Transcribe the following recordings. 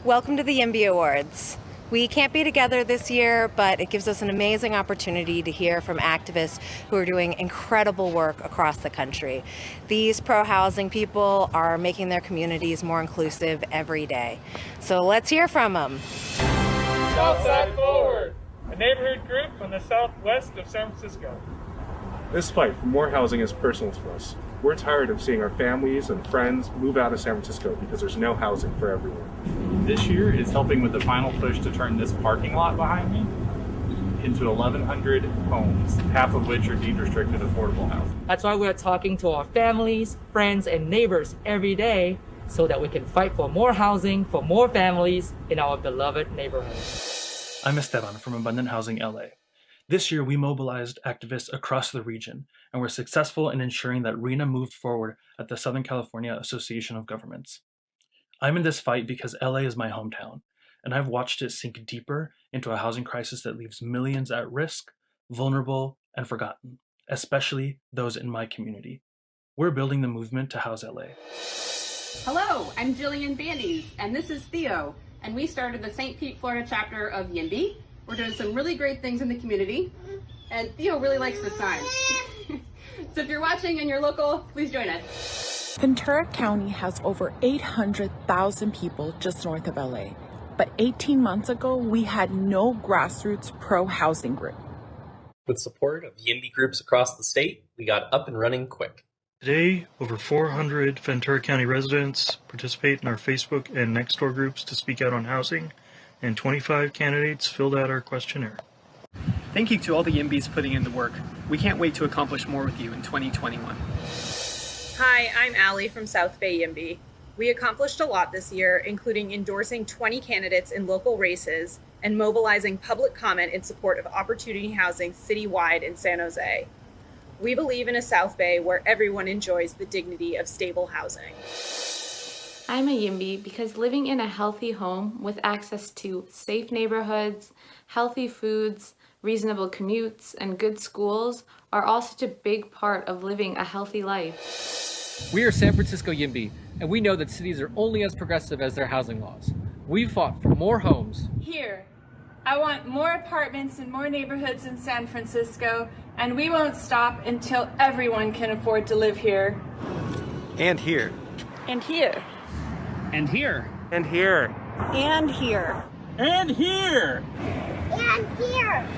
Welcome to the YIMBY Awards. We can't be together this year, but it gives us an amazing opportunity to hear from activists who are doing incredible work across the country. These pro-housing people are making their communities more inclusive every day. So let's hear from them. Southside Forward, a neighborhood group from the southwest of San Francisco. This fight for more housing is personal to us. We're tired of seeing our families and friends move out of San Francisco because there's no housing for everyone. This year is helping with the final push to turn this parking lot behind me into 1,100 homes, half of which are deed-restricted affordable housing. That's why we're talking to our families, friends, and neighbors every day so that we can fight for more housing for more families in our beloved neighborhood. I'm Esteban from Abundant Housing LA. This year, we mobilized activists across the region and were successful in ensuring that RHNA moved forward at the Southern California Association of Governments. I'm in this fight because LA is my hometown, and I've watched it sink deeper into a housing crisis that leaves millions at risk, vulnerable, and forgotten, especially those in my community. We're building the movement to house LA. Hello, I'm Jillian Bandies, and this is Theo, and we started the St. Pete, Florida chapter of YIMBY. We're doing some really great things in the community, and Theo really likes this sign. So if you're watching and you're local, please join us. Ventura County has over 800,000 people just north of LA, but 18 months ago, we had no grassroots pro-housing group. With support of YIMBY groups across the state, we got up and running quick. Today, over 400 Ventura County residents participate in our Facebook and Nextdoor groups to speak out on housing, and 25 candidates filled out our questionnaire. Thank you to all the YIMBYs putting in the work. We can't wait to accomplish more with you in 2021. Hi, I'm Allie from South Bay YIMBY. We accomplished a lot this year, including endorsing 20 candidates in local races and mobilizing public comment in support of opportunity housing citywide in San Jose. We believe in a South Bay where everyone enjoys the dignity of stable housing. I'm a YIMBY because living in a healthy home with access to safe neighborhoods, healthy foods, reasonable commutes, and good schools are all such a big part of living a healthy life. We are San Francisco YIMBY, and we know that cities are only as progressive as their housing laws. We fought for more homes. Here, I want more apartments and more neighborhoods in San Francisco, and we won't stop until everyone can afford to live here. And here. And here. And here. And here. And here. And here. And here.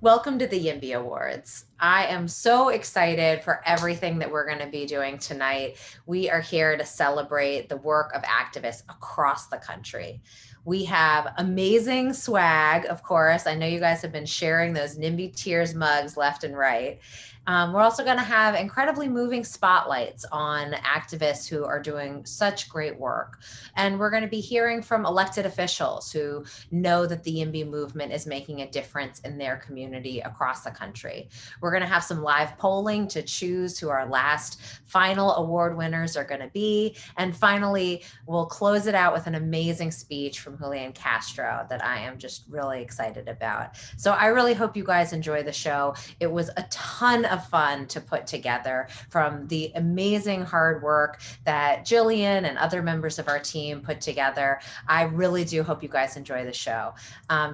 Welcome to the YIMBY Awards. I am so excited for everything that we're going to be doing tonight. We are here to celebrate the work of activists across the country. We have amazing swag, of course. I know you guys have been sharing those NIMBY Tears mugs left and right. We're also going to have incredibly moving spotlights on activists who are doing such great work. And we're going to be hearing from elected officials who know that the YIMBY movement is making a difference in their community across the country. We're going to have some live polling to choose who our last final award winners are going to be. And finally, we'll close it out with an amazing speech from Julian Castro that I am just really excited about. So I really hope you guys enjoy the show. It was a ton of fun to put together, from the amazing hard work that Jillian and other members of our team put together. I really do hope you guys enjoy the show.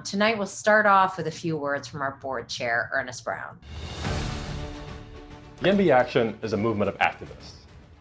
Tonight we'll start off with a few words from our board chair, Ernest Brown. YIMBY Action is a movement of activists.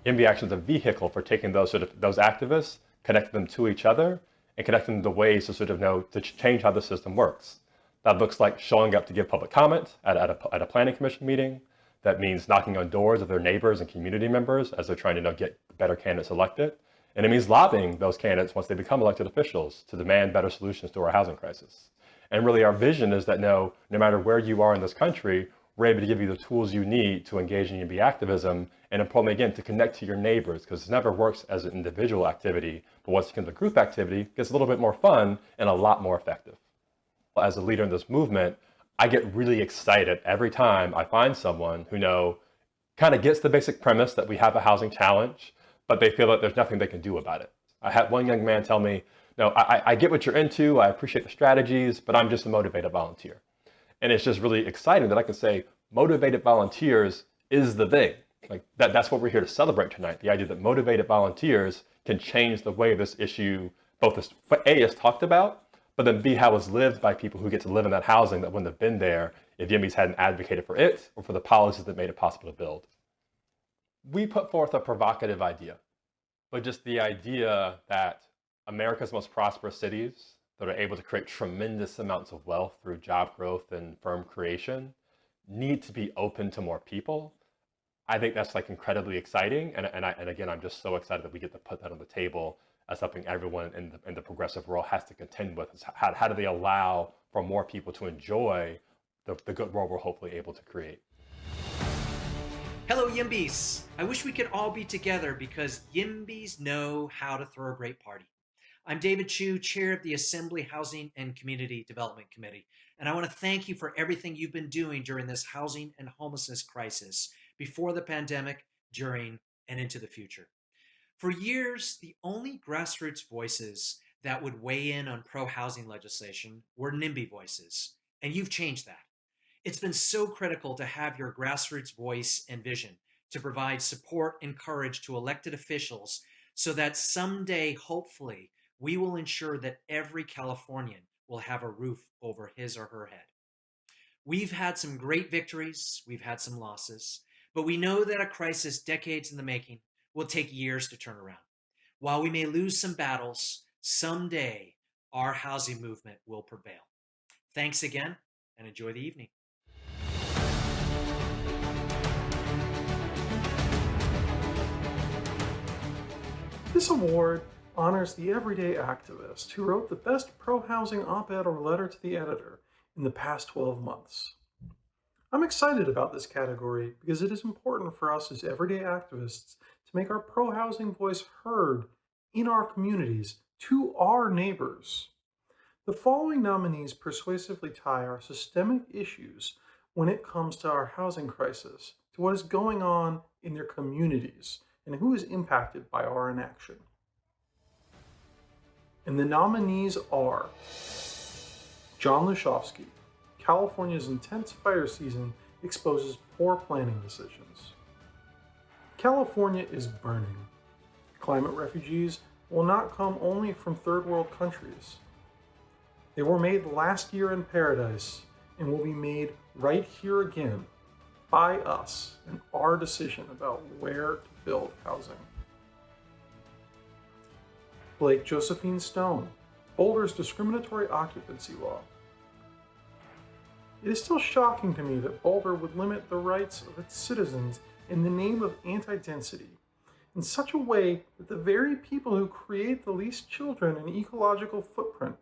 YIMBY Action is a vehicle for taking those activists, connecting them to each other, and connecting them to ways to change how the system works. That looks like showing up to give public comment at a planning commission meeting. That means knocking on doors of their neighbors and community members as they're trying to get better candidates elected. And it means lobbying those candidates once they become elected officials to demand better solutions to our housing crisis. And really our vision is that no matter where you are in this country, we're able to give you the tools you need to engage in YIMBY activism, and importantly, again, to connect to your neighbors, because it never works as an individual activity, but once it becomes a group activity, it gets a little bit more fun and a lot more effective. As a leader in this movement, I get really excited every time I find someone who kind of gets the basic premise that we have a housing challenge, but they feel that there's nothing they can do about it. I had one young man tell me, no, I get what you're into, I appreciate the strategies, but I'm just a motivated volunteer. And it's just really exciting that I can say motivated volunteers is the thing. Like that's what we're here to celebrate tonight. The idea that motivated volunteers can change the way this issue both is talked about, but then B, how it's lived by people who get to live in that housing that wouldn't have been there if YIMBYs hadn't advocated for it or for the policies that made it possible to build. We put forth a provocative idea, but just the idea that America's most prosperous cities that are able to create tremendous amounts of wealth through job growth and firm creation need to be open to more people. I think that's incredibly exciting. And again, I'm just so excited that we get to put that on the table as something everyone in the progressive world has to contend with. Is how do they allow for more people to enjoy the good world we're hopefully able to create? Hello, YIMBYs. I wish we could all be together because YIMBYs know how to throw a great party. I'm David Chu, chair of the Assembly Housing and Community Development Committee, and I want to thank you for everything you've been doing during this housing and homelessness crisis, before the pandemic, during, and into the future. For years, the only grassroots voices that would weigh in on pro-housing legislation were NIMBY voices, and you've changed that. It's been so critical to have your grassroots voice and vision to provide support and courage to elected officials so that someday, hopefully, we will ensure that every Californian will have a roof over his or her head. We've had some great victories, we've had some losses, but we know that a crisis decades in the making will take years to turn around. While we may lose some battles, someday our housing movement will prevail. Thanks again, and enjoy the evening. This award honors the everyday activist who wrote the best pro-housing op-ed or letter to the editor in the past 12 months. I'm excited about this category because it is important for us as everyday activists to make our pro-housing voice heard in our communities to our neighbors. The following nominees persuasively tie our systemic issues when it comes to our housing crisis to what is going on in their communities and who is impacted by our inaction. And the nominees are John Lushovsky. California's intense fire season exposes poor planning decisions. California is burning. Climate refugees will not come only from third world countries. They were made last year in paradise and will be made right here again by us and our decision about where to build housing. Blake Josephine Stone, Boulder's discriminatory occupancy law. It is still shocking to me that Boulder would limit the rights of its citizens in the name of anti-density in such a way that the very people who create the least children and ecological footprint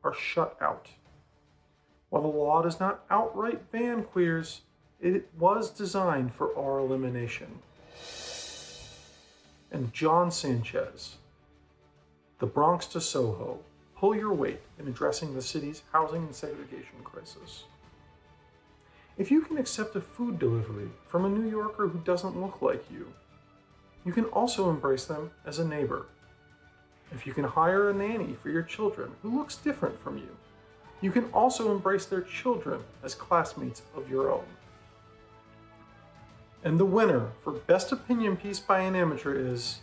are shut out. While the law does not outright ban queers, it was designed for our elimination. And John Sanchez, the Bronx to Soho, pull your weight in addressing the city's housing and segregation crisis. If you can accept a food delivery from a New Yorker who doesn't look like you, you can also embrace them as a neighbor. If you can hire a nanny for your children who looks different from you, you can also embrace their children as classmates of your own. And the winner for Best Opinion Piece by an Amateur is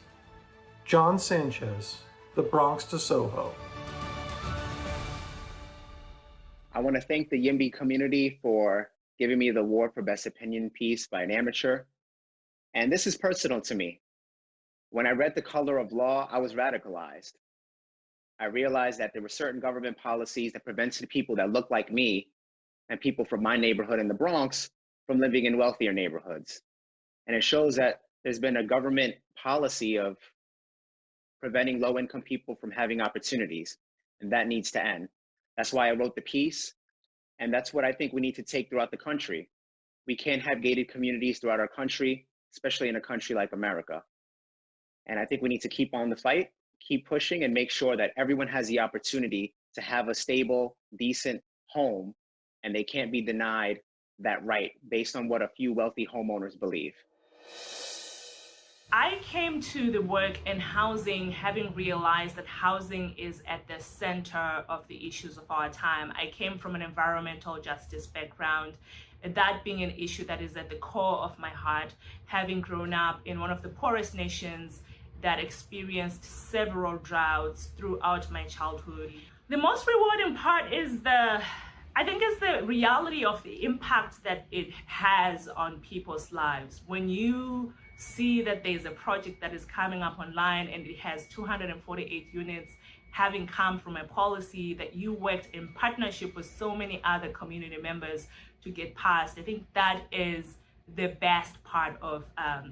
John Sanchez, The Bronx to Soho. I want to thank the YIMBY community for giving me the award for Best Opinion Piece by an Amateur. And this is personal to me. When I read The Color of Law, I was radicalized. I realized that there were certain government policies that prevented people that looked like me and people from my neighborhood in the Bronx from living in wealthier neighborhoods. And it shows that there's been a government policy of preventing low-income people from having opportunities, and that needs to end. That's why I wrote the piece, and that's what I think we need to take throughout the country. We can't have gated communities throughout our country, especially in a country like America. And I think we need to keep on the fight, keep pushing, and make sure that everyone has the opportunity to have a stable, decent home, and they can't be denied that right based on what a few wealthy homeowners believe. I came to the work in housing having realized that housing is at the center of the issues of our time. I came from an environmental justice background, that being an issue that is at the core of my heart, having grown up in one of the poorest nations that experienced several droughts throughout my childhood. The most rewarding part is the reality of the impact that it has on people's lives. When you see that there's a project that is coming up online and it has 248 units having come from a policy that you worked in partnership with so many other community members to get passed, I think that is the best part of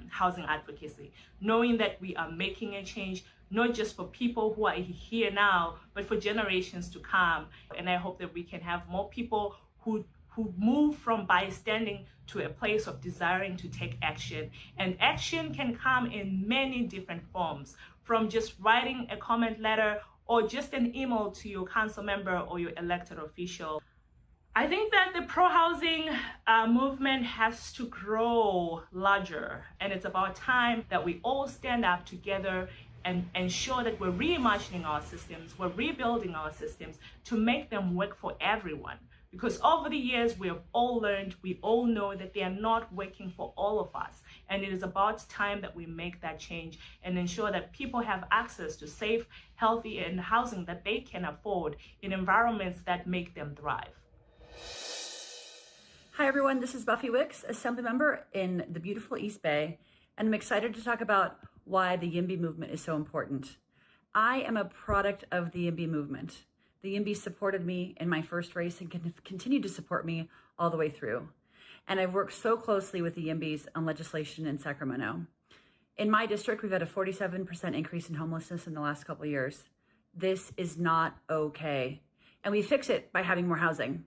housing advocacy. Knowing that we are making a change, not just for people who are here now, but for generations to come. And I hope that we can have more people who move from bystanding to a place of desiring to take action. And action can come in many different forms, from just writing a comment letter or just an email to your council member or your elected official. I think that the pro-housing movement has to grow larger, and it's about time that we all stand up together and ensure that we're reimagining our systems, we're rebuilding our systems to make them work for everyone. Because over the years, we have all learned, we all know that they are not working for all of us. And it is about time that we make that change and ensure that people have access to safe, healthy, and housing that they can afford in environments that make them thrive. Hi everyone, this is Buffy Wicks, Assembly Member in the beautiful East Bay, and I'm excited to talk about why the YIMBY movement is so important. I am a product of the YIMBY movement. The YIMBYs supported me in my first race and continue to support me all the way through. And I've worked so closely with the YIMBYs on legislation in Sacramento. In my district, we've had a 47% increase in homelessness in the last couple of years. This is not okay. And we fix it by having more housing.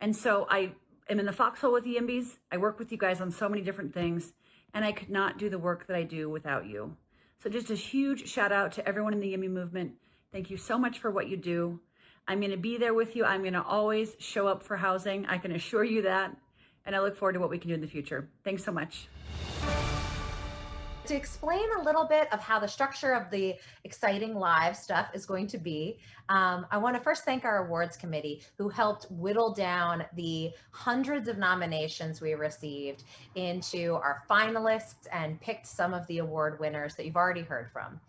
And so I am in the foxhole with the YIMBYs. I work with you guys on so many different things, and I could not do the work that I do without you. So just a huge shout out to everyone in the YIMBY movement. Thank you so much for what you do. I'm gonna be there with you. I'm gonna always show up for housing. I can assure you that. And I look forward to what we can do in the future. Thanks so much. To explain a little bit of how the structure of the exciting live stuff is going to be, I want to first thank our awards committee who helped whittle down the hundreds of nominations we received into our finalists and picked some of the award winners that you've already heard from.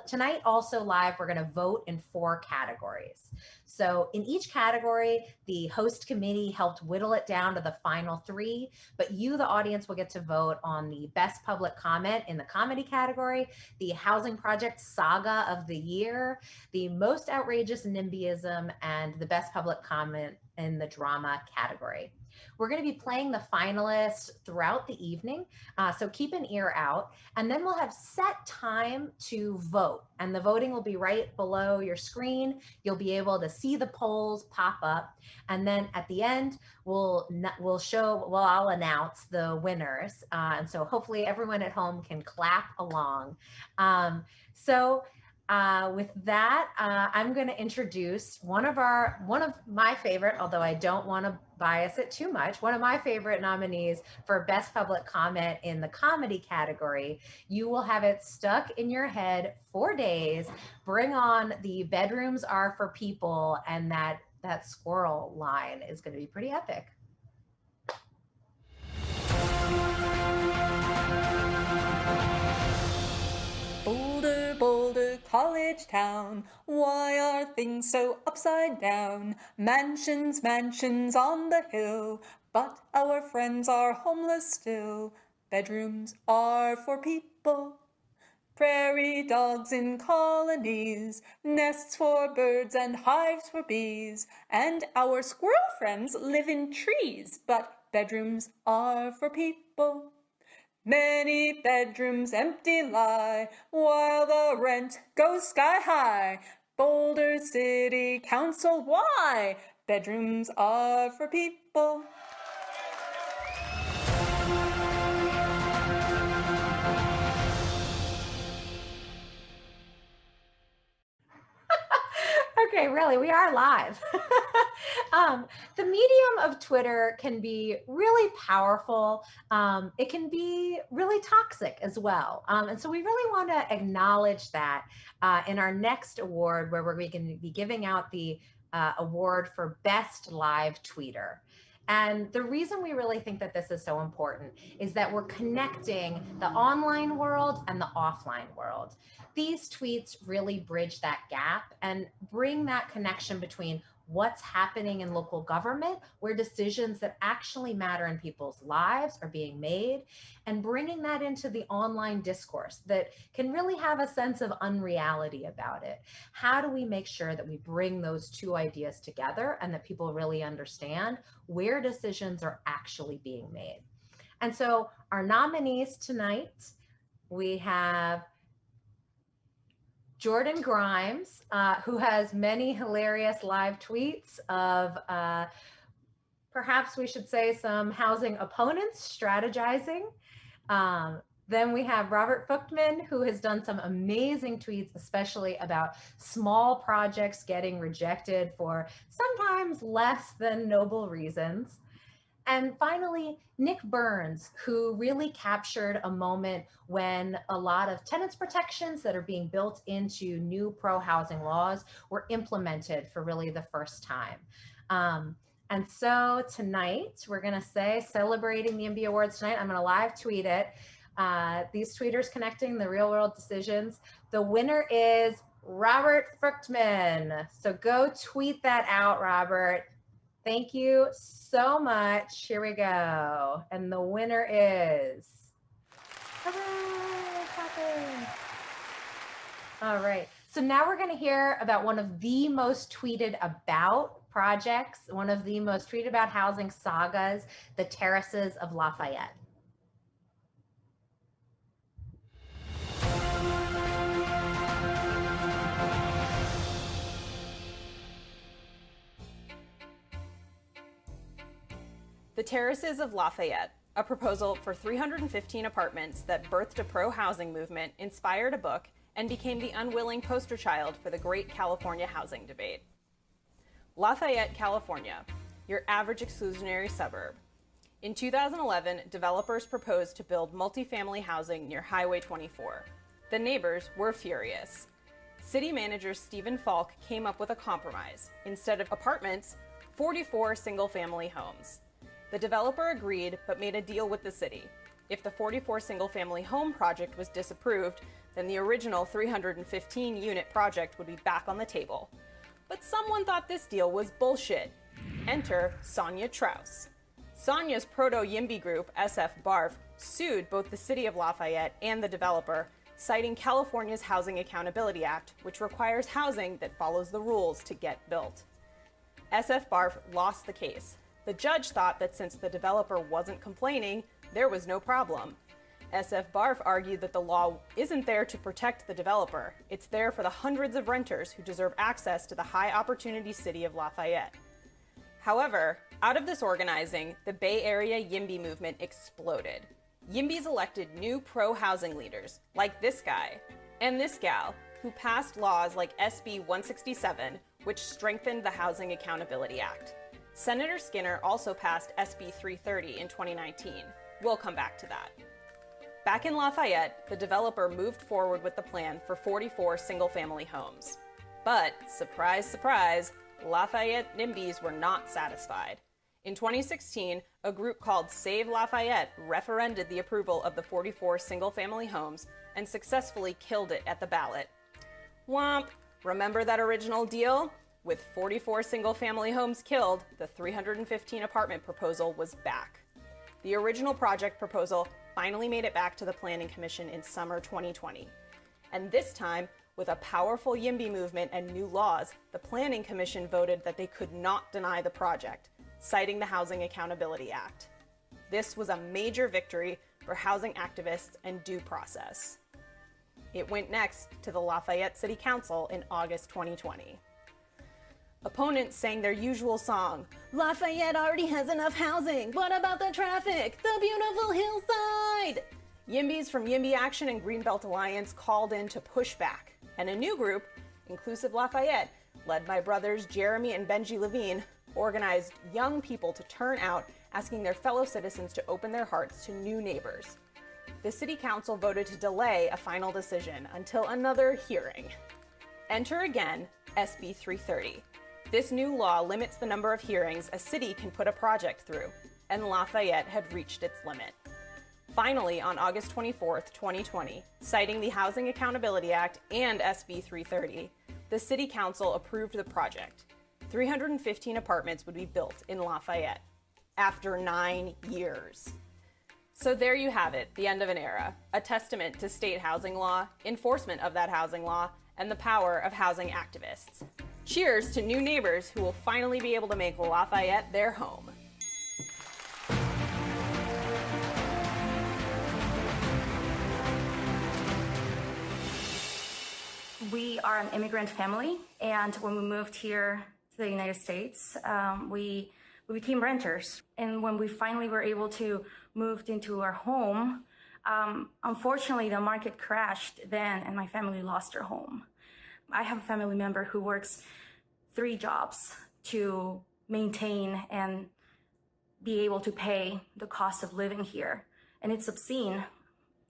Tonight also live, we're going to vote in 4 categories. So in each category, the host committee helped whittle it down to the final 3, but you, the audience, will get to vote on the best public comment in the comedy category, the housing project saga of the year, the most outrageous NIMBYism, and the best public comment in the drama category. We're going to be playing the finalists throughout the evening, so keep an ear out. And then we'll have set time to vote, and the voting will be right below your screen. You'll be able to see the polls pop up, and then at the end, I'll announce the winners. And so hopefully everyone at home can clap along. With that, I'm going to introduce one of my favorite, although I don't want to bias it too much, one of my favorite nominees for Best Public Comment in the comedy category. You will have it stuck in your head for days. Bring on the bedrooms are for people, and that squirrel line is going to be pretty epic. Boulder, Boulder, college town, why are things so upside down? Mansions, mansions on the hill, but our friends are homeless still. Bedrooms are for people, prairie dogs in colonies, nests for birds and hives for bees, and our squirrel friends live in trees, but bedrooms are for people. Many bedrooms empty lie, while the rent goes sky high. Boulder City Council, why? Bedrooms are for people. Okay, really, we are live. The medium of Twitter can be really powerful. It can be really toxic as well. And so we really want to acknowledge that in our next award, where we're going to be giving out the award for Best Live Tweeter. And the reason we really think that this is so important is that we're connecting the online world and the offline world. These tweets really bridge that gap and bring that connection between what's happening in local government, where decisions that actually matter in people's lives are being made, and bringing that into the online discourse that can really have a sense of unreality about it. How do we make sure that we bring those two ideas together and that people really understand where decisions are actually being made? And so our nominees tonight, we have Jordan Grimes, who has many hilarious live tweets of perhaps we should say some housing opponents strategizing. Then we have Robert Fuchtman, who has done some amazing tweets, especially about small projects getting rejected for sometimes less than noble reasons. And finally, Nick Burns, who really captured a moment when a lot of tenants protections that are being built into new pro-housing laws were implemented for really the first time. And so tonight, we're going to say, celebrating the YIMBY Awards tonight, I'm going to live tweet it. These tweeters connecting the real world decisions. The winner is Robert Fuchtman. So go tweet that out, Robert. Thank you so much. Here we go. And the winner is, hooray, all right. So now we're going to hear about one of the most tweeted about projects, one of the most tweeted about housing sagas, the Terraces of Lafayette. The Terraces of Lafayette, a proposal for 315 apartments that birthed a pro-housing movement, inspired a book, and became the unwilling poster child for the great California housing debate. Lafayette, California, your average exclusionary suburb. In 2011, developers proposed to build multifamily housing near Highway 24. The neighbors were furious. City manager Stephen Falk came up with a compromise. Instead of apartments, 44 single-family homes. The developer agreed, but made a deal with the city. If the 44 single-family home project was disapproved, then the original 315-unit project would be back on the table. But someone thought this deal was bullshit. Enter Sonia Traus. Sonia's proto-YIMBY group, SF BARF, sued both the city of Lafayette and the developer, citing California's Housing Accountability Act, which requires housing that follows the rules to get built. SF BARF lost the case. The judge thought that since the developer wasn't complaining, there was no problem. SF BARF argued that the law isn't there to protect the developer. It's there for the hundreds of renters who deserve access to the high-opportunity city of Lafayette. However, out of this organizing, the Bay Area YIMBY movement exploded. YIMBYs elected new pro-housing leaders, like this guy and this gal, who passed laws like SB 167, which strengthened the Housing Accountability Act. Senator Skinner also passed SB 330 in 2019. We'll come back to that. Back in Lafayette, the developer moved forward with the plan for 44 single-family homes. But, surprise, surprise, Lafayette NIMBYs were not satisfied. In 2016, a group called Save Lafayette referended the approval of the 44 single-family homes and successfully killed it at the ballot. Womp! Remember that original deal? With 44 single-family homes killed, the 315 apartment proposal was back. The original project proposal finally made it back to the Planning Commission in summer 2020. And this time, with a powerful YIMBY movement and new laws, the Planning Commission voted that they could not deny the project, citing the Housing Accountability Act. This was a major victory for housing activists and due process. It went next to the Lafayette City Council in August 2020. Opponents sang their usual song, "Lafayette already has enough housing. What about the traffic? The beautiful hillside!" YIMBYs from YIMBY Action and Greenbelt Alliance called in to push back, and a new group, Inclusive Lafayette, led by brothers Jeremy and Benji Levine, organized young people to turn out, asking their fellow citizens to open their hearts to new neighbors. The City Council voted to delay a final decision until another hearing. Enter again SB 330. This new law limits the number of hearings a city can put a project through, and Lafayette had reached its limit. Finally, on August 24th, 2020, citing the Housing Accountability Act and SB 330, the City Council approved the project. 315 apartments would be built in Lafayette after 9 years. So there you have it, the end of an era, a testament to state housing law, enforcement of that housing law, and the power of housing activists. Cheers to new neighbors who will finally be able to make Lafayette their home. We are an immigrant family, and when we moved here to the United States, we became renters. And when we finally were able to move into our home, unfortunately, the market crashed then, and my family lost their home. I have a family member who works 3 jobs to maintain and be able to pay the cost of living here, and it's obscene.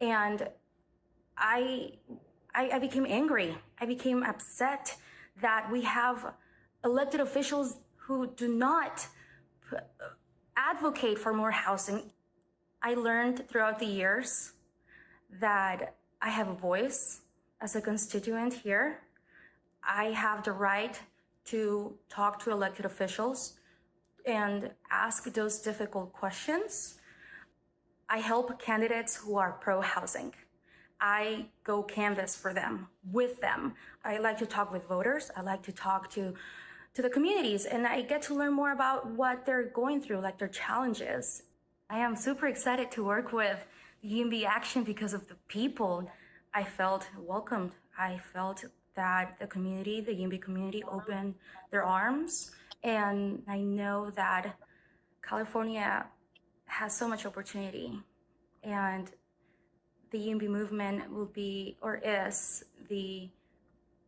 And I became angry. I became upset that we have elected officials who do not advocate for more housing. I learned throughout the years that I have a voice as a constituent here. I have the right to talk to elected officials and ask those difficult questions. I help candidates who are pro-housing. I go canvass for them, with them. I like to talk with voters. I like to talk to the communities, and I get to learn more about what they're going through, like their challenges. I am super excited to work with YIMBY Action because of the people. I felt welcomed. I felt that the community, the YIMBY community, opened their arms, and I know that California has so much opportunity, and the YIMBY movement will be, or is, the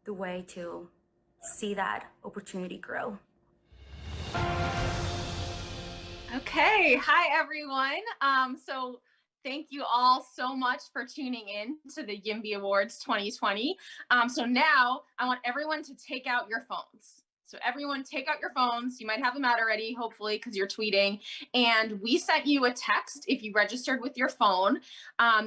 way to see that opportunity grow. Okay, hi everyone. So thank you all so much for tuning in to the YIMBY Awards 2020. So now I want everyone to take out your phones. So everyone take out your phones. You might have them out already, hopefully, because you're tweeting. And we sent you a text if you registered with your phone.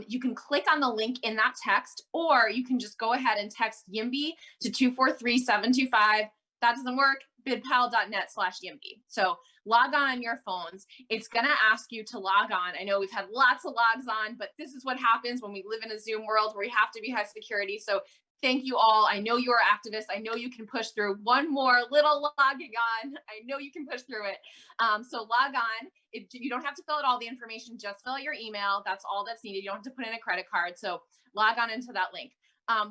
You can click on the link in that text, or you can just go ahead and text YIMBY to 243-725. That doesn't work, bidpal.net/YIMBY. So log on your phones. It's going to ask you to log on. I know we've had lots of logs on, but this is what happens when we live in a Zoom world where we have to be high security. So thank you all. I know you are activists. I know you can push through. One more little logging on. I know you can push through it. So log on. You don't have to fill out all the information. Just fill out your email. That's all that's needed. You don't have to put in a credit card. So log on into that link.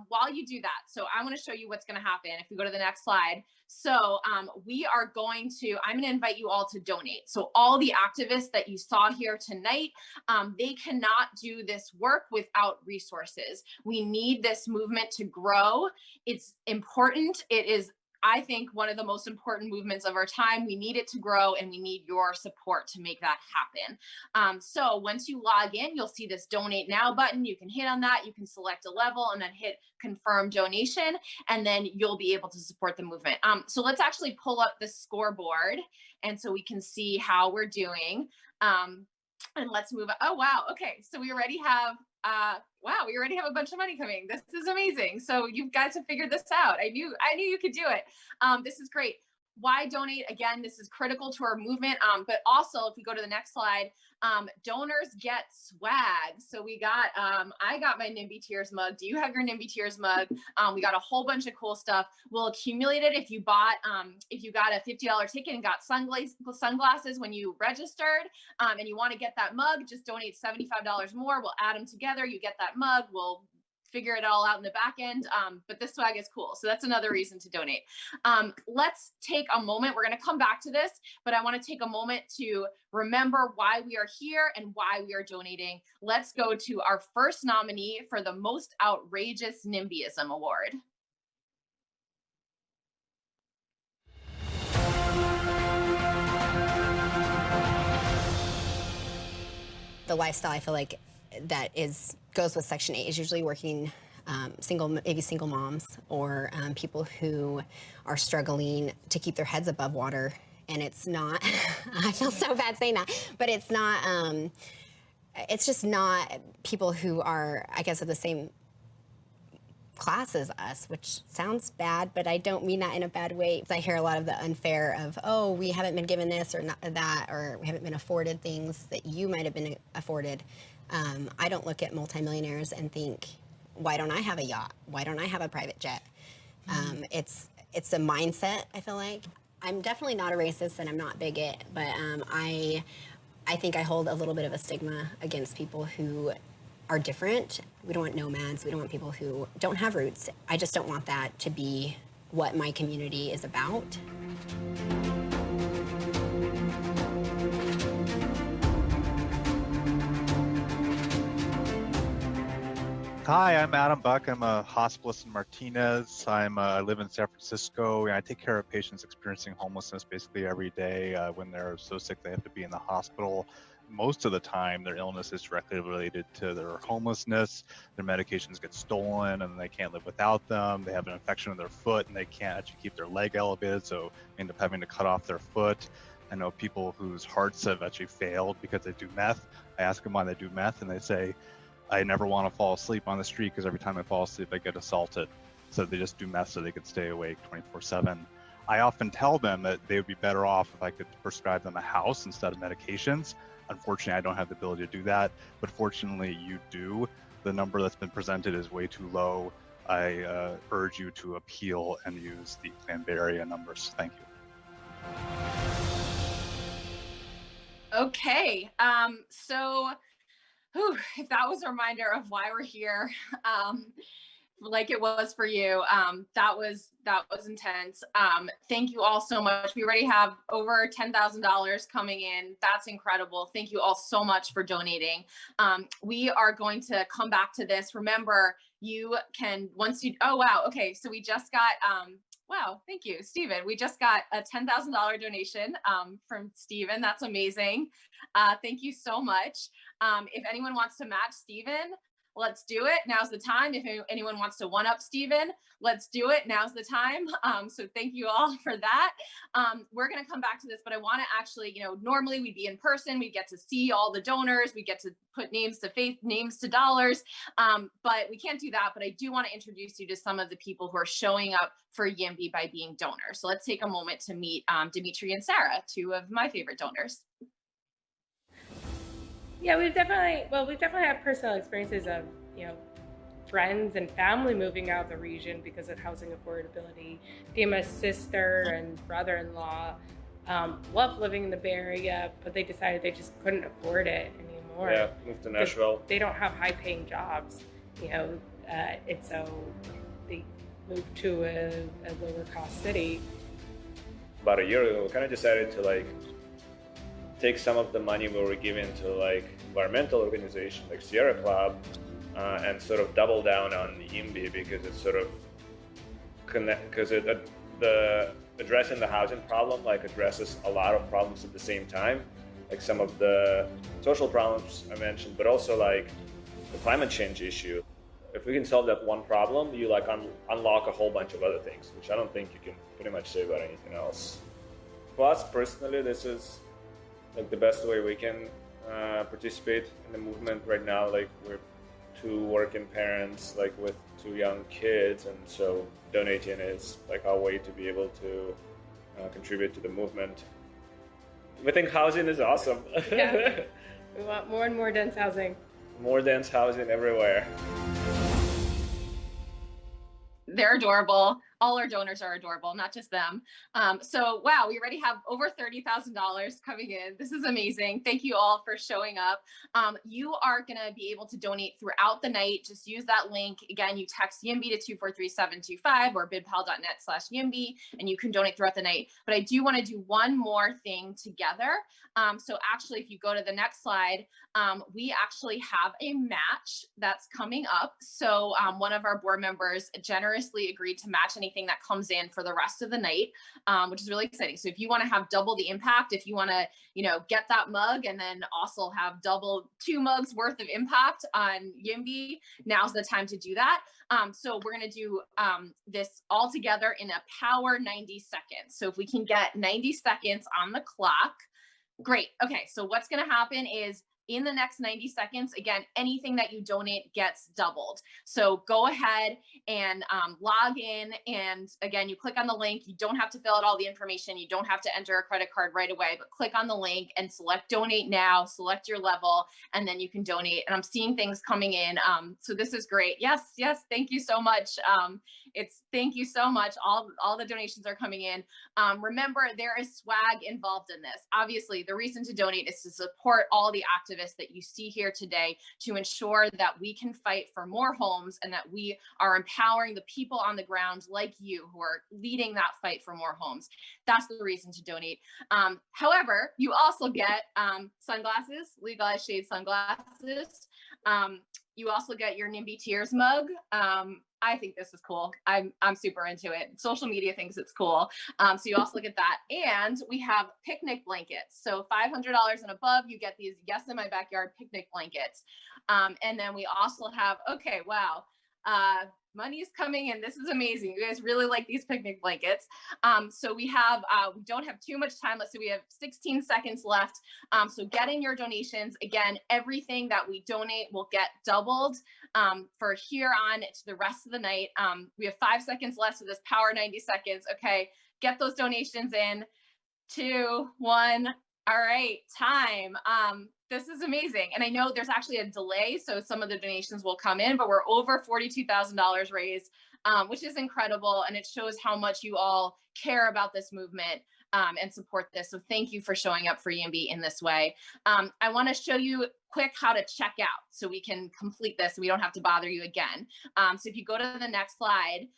While you do that, so I want to show you what's going to happen. If we go to the next slide. So I'm going to invite you all to donate. So all the activists that you saw here tonight, they cannot do this work without resources. We need this movement to grow. It's important. It is, I think, one of the most important movements of our time. We need it to grow, and we need your support to make that happen. So once you log in, you'll see this donate now button. You can hit on that. You can select a level and then hit confirm donation, and then you'll be able to support the movement. So let's actually pull up the scoreboard, and so we can see how we're doing. And let's move. Oh, wow. Okay. So we already have we already have a bunch of money coming. This is amazing. So you guys have figured this out. I knew you could do it. This is great. why donate? Again, this is critical to our movement. But also, if we go to the next slide, donors get swag. So we got, I got my NIMBY Tears mug. Do you have your NIMBY Tears mug? We got a whole bunch of cool stuff. We'll accumulate it if you got a $50 ticket and got sunglasses when you registered, and you want to get that mug, just donate $75 more. We'll add them together. You get that mug. We'll figure it all out in the back end. But this swag is cool. So that's another reason to donate. Let's take a moment. We're going to come back to this, but I want to take a moment to remember why we are here and why we are donating. Let's go to our first nominee for the most outrageous NIMBYism award. The lifestyle I feel like that goes with Section 8 is usually working maybe single moms or people who are struggling to keep their heads above water. And it's not, I feel so bad saying that, but it's not, it's just not people who are, I guess, of the same class as us, which sounds bad, but I don't mean that in a bad way. I hear a lot of the unfair of, oh, we haven't been given this or not that, or we haven't been afforded things that you might have been afforded. I don't look at multimillionaires and think, why don't I have a yacht? Why don't I have a private jet? It's a mindset, I feel like. I'm definitely not a racist and I'm not bigot, but I think I hold a little bit of a stigma against people who are different. We don't want nomads. We don't want people who don't have roots. I just don't want that to be what my community is about. Hi, I'm Adam Buck. I'm a hospitalist in Martinez. I live in San Francisco, and I take care of patients experiencing homelessness basically every day when they're so sick they have to be in the hospital. Most of the time, their illness is directly related to their homelessness. Their medications get stolen, and they can't live without them. They have an infection in their foot, and they can't actually keep their leg elevated, so they end up having to cut off their foot. I know people whose hearts have actually failed because they do meth. I ask them why they do meth, and they say, I never want to fall asleep on the street because every time I fall asleep, I get assaulted. So they just do meth so they could stay awake 24/7. I often tell them that they would be better off if I could prescribe them a house instead of medications. Unfortunately, I don't have the ability to do that, but fortunately you do. The number that's been presented is way too low. I urge you to appeal and use the Plan Bay Area numbers. Thank you. Okay, so if that was a reminder of why we're here, like it was for you, that was intense. Thank you all so much. We already have over $10,000 coming in. That's incredible. Thank you all so much for donating. We are going to come back to this. Remember, you can, oh wow, okay, so we just got, wow, thank you, Stephen. We just got a $10,000 donation from Stephen. That's amazing. Thank you so much. If anyone wants to match Stephen, let's do it. Now's the time. If anyone wants to one-up Stephen, let's do it. Now's the time. So thank you all for that. We're going to come back to this, but I want to actually, normally we'd be in person. We get to see all the donors. We get to put names to face, names to dollars. But we can't do that. But I do want to introduce you to some of the people who are showing up for YIMBY by being donors. So let's take a moment to meet Dimitri and Sarah, two of my favorite donors. Yeah, we've definitely had personal experiences of, friends and family moving out of the region because of housing affordability. Dima's sister and brother-in-law loved living in the Bay Area, but they decided they just couldn't afford it anymore. Yeah, moved to Nashville. They don't have high-paying jobs, and so they moved to a lower-cost city. About a year ago, we kind of decided to take some of the money we were giving to environmental organizations like Sierra Club and sort of double down on YIMBY because it's sort of the addressing the housing problem addresses a lot of problems at the same time, like some of the social problems I mentioned, but also the climate change issue. If we can solve that one problem, you unlock a whole bunch of other things, which I don't think you can pretty much say about anything else. For us personally, this is the best way we can participate in the movement right now. We're two working parents with two young kids, and so donating is our way to be able to contribute to the movement. We think housing is awesome. Yeah. We want more and more dense housing. More dense housing everywhere. They're adorable. All our donors are adorable, not just them. So wow, we already have over $30,000 coming in. This is amazing. Thank you all for showing up. You are gonna be able to donate throughout the night. Just use that link. Again, you text YIMBY to 243725 or bidpal.net/YIMBY, and you can donate throughout the night. But I do wanna do one more thing together. So actually, if you go to the next slide, we actually have a match that's coming up. So one of our board members generously agreed to match anything that comes in for the rest of the night, which is really exciting. So if you want to have double the impact, if you want to, get that mug and then also have double 2 mugs worth of impact on YIMBY, now's the time to do that. So we're going to do this all together in a power 90 seconds. So if we can get 90 seconds on the clock, great. Okay, so what's going to happen is in the next 90 seconds, again, anything that you donate gets doubled. So go ahead and log in. And again, you click on the link. You don't have to fill out all the information. You don't have to enter a credit card right away, but click on the link and select donate now, select your level, and then you can donate. And I'm seeing things coming in. So this is great. Yes. Thank you so much. Thank you so much. All the donations are coming in. Remember, there is swag involved in this. Obviously, the reason to donate is to support all the activists that you see here today to ensure that we can fight for more homes and that we are empowering the people on the ground like you who are leading that fight for more homes. That's the reason to donate. However, you also get sunglasses, legalized shade sunglasses. You also get your NIMBY Tears mug. I think this is cool. I'm super into it. Social media thinks it's cool. So you also get that. And we have picnic blankets. So $500 and above, you get these Yes in My Backyard picnic blankets. And then we also have, okay, wow. Money's coming in. This is amazing. You guys really like these picnic blankets. So we have, we don't have too much time. Let's see, we have 16 seconds left. So get in your donations. Again, everything that we donate will get doubled for here on to the rest of the night. We have 5 seconds left of this power 90 seconds. Okay, get those donations in. 2, 1. All right, time. This is amazing. And I know there's actually a delay, so some of the donations will come in, but we're over $42,000 raised, which is incredible. And it shows how much you all care about this movement and support this. So thank you for showing up for YIMBY in this way. I want to show you quick how to check out so we can complete this and we don't have to bother you again. So if you go to the next slide,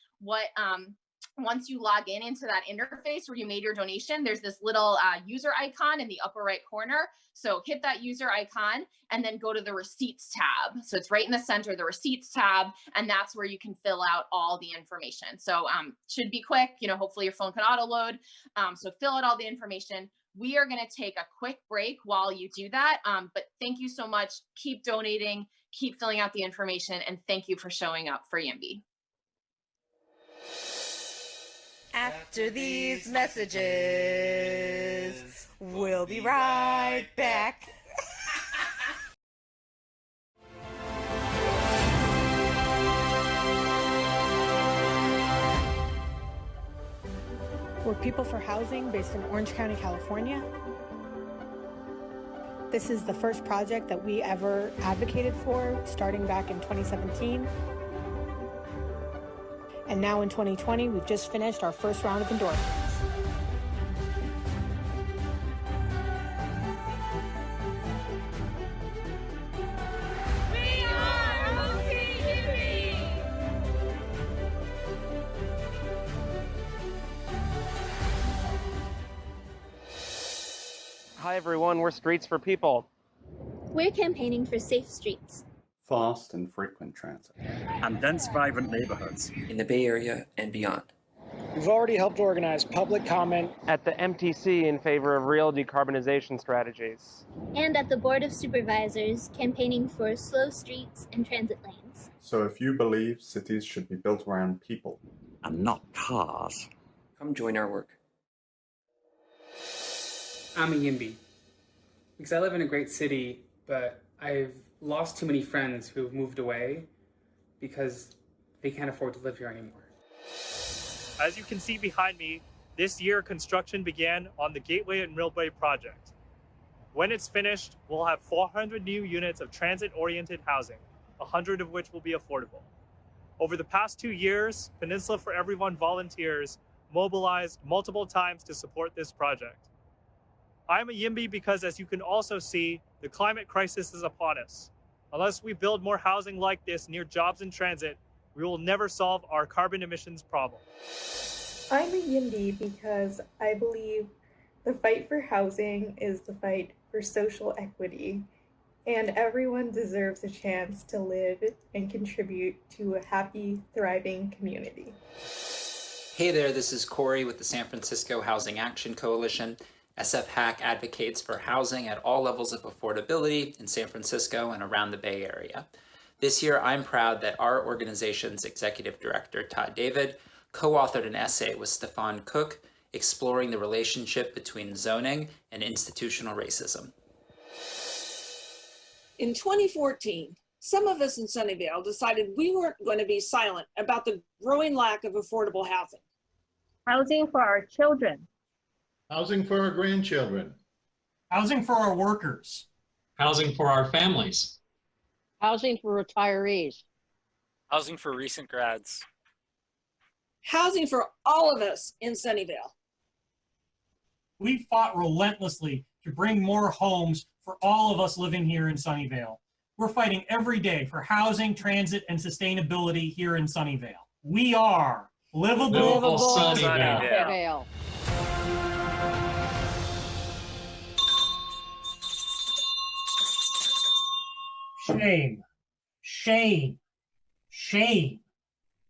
once you log in into that interface where you made your donation, there's this little user icon in the upper right corner. So hit that user icon and then go to the receipts tab. So it's right in the center, the receipts tab, and that's where you can fill out all the information. So should be quick, hopefully your phone can auto load. So fill out all the information. We are going to take a quick break while you do that. But thank you so much. Keep donating, keep filling out the information, and thank you for showing up for YIMBY. After these messages, we'll be right back. We're People for Housing based in Orange County, California. This is the first project that we ever advocated for, starting back in 2017. And now in 2020, we've just finished our first round of endorsements. We are YIMBY! Hi everyone, we're Streets for People. We're campaigning for safe streets, fast and frequent transit, and dense, vibrant neighborhoods in the Bay Area and beyond. We've already helped organize public comment at the MTC in favor of real decarbonization strategies. And at the Board of Supervisors, campaigning for slow streets and transit lanes. So if you believe cities should be built around people and not cars, come join our work. I'm a YIMBY because I live in a great city, but I've lost too many friends who've moved away because they can't afford to live here anymore. As you can see behind me, This year, construction began on the Gateway and Railway project. When it's finished, we'll have 400 new units of transit-oriented housing, 100 of which will be affordable. Over the past 2 years, Peninsula for Everyone volunteers mobilized multiple times to support this project. I'm a YIMBY because, as you can also see, the climate crisis is upon us. Unless we build more housing like this near jobs and transit, we will never solve our carbon emissions problem. I'm a YIMBY because I believe the fight for housing is the fight for social equity, and everyone deserves a chance to live and contribute to a happy, thriving community. Hey there, this is Corey with the San Francisco Housing Action Coalition. SFHAC advocates for housing at all levels of affordability in San Francisco and around the Bay Area. This year, I'm proud that our organization's executive director, Todd David, co-authored an essay with Stefan Cook exploring the relationship between zoning and institutional racism. In 2014, some of us in Sunnyvale decided we weren't going to be silent about the growing lack of affordable housing. Housing for our children. Housing for our grandchildren. Housing for our workers. Housing for our families. Housing for retirees. Housing for recent grads. Housing for all of us in Sunnyvale. We fought relentlessly to bring more homes for all of us living here in Sunnyvale. We're fighting every day for housing, transit, and sustainability here in Sunnyvale. We are Livable Sunnyvale. Shame, shame, shame.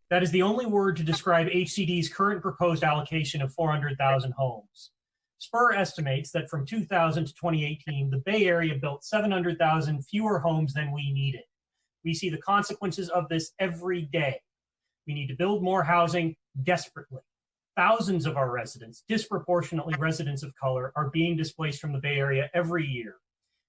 That is the only word to describe HCD's current proposed allocation of 400,000 homes. Spur estimates that from 2000 to 2018, the Bay Area built 700,000 fewer homes than we needed. We see the consequences of this every day. We need to build more housing desperately. Thousands of our residents, disproportionately residents of color, are being displaced from the Bay Area every year.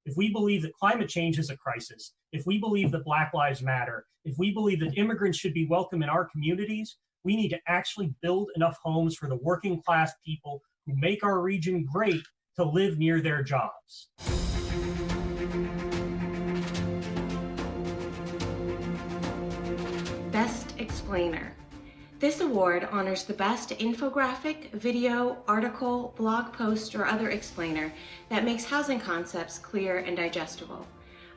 If we believe that climate change is a crisis, if we believe that Black Lives Matter, if we believe that immigrants should be welcome in our communities, we need to actually build enough homes for the working class people who make our region great to live near their jobs. Best Explainer. This award honors the best infographic, video, article, blog post, or other explainer that makes housing concepts clear and digestible.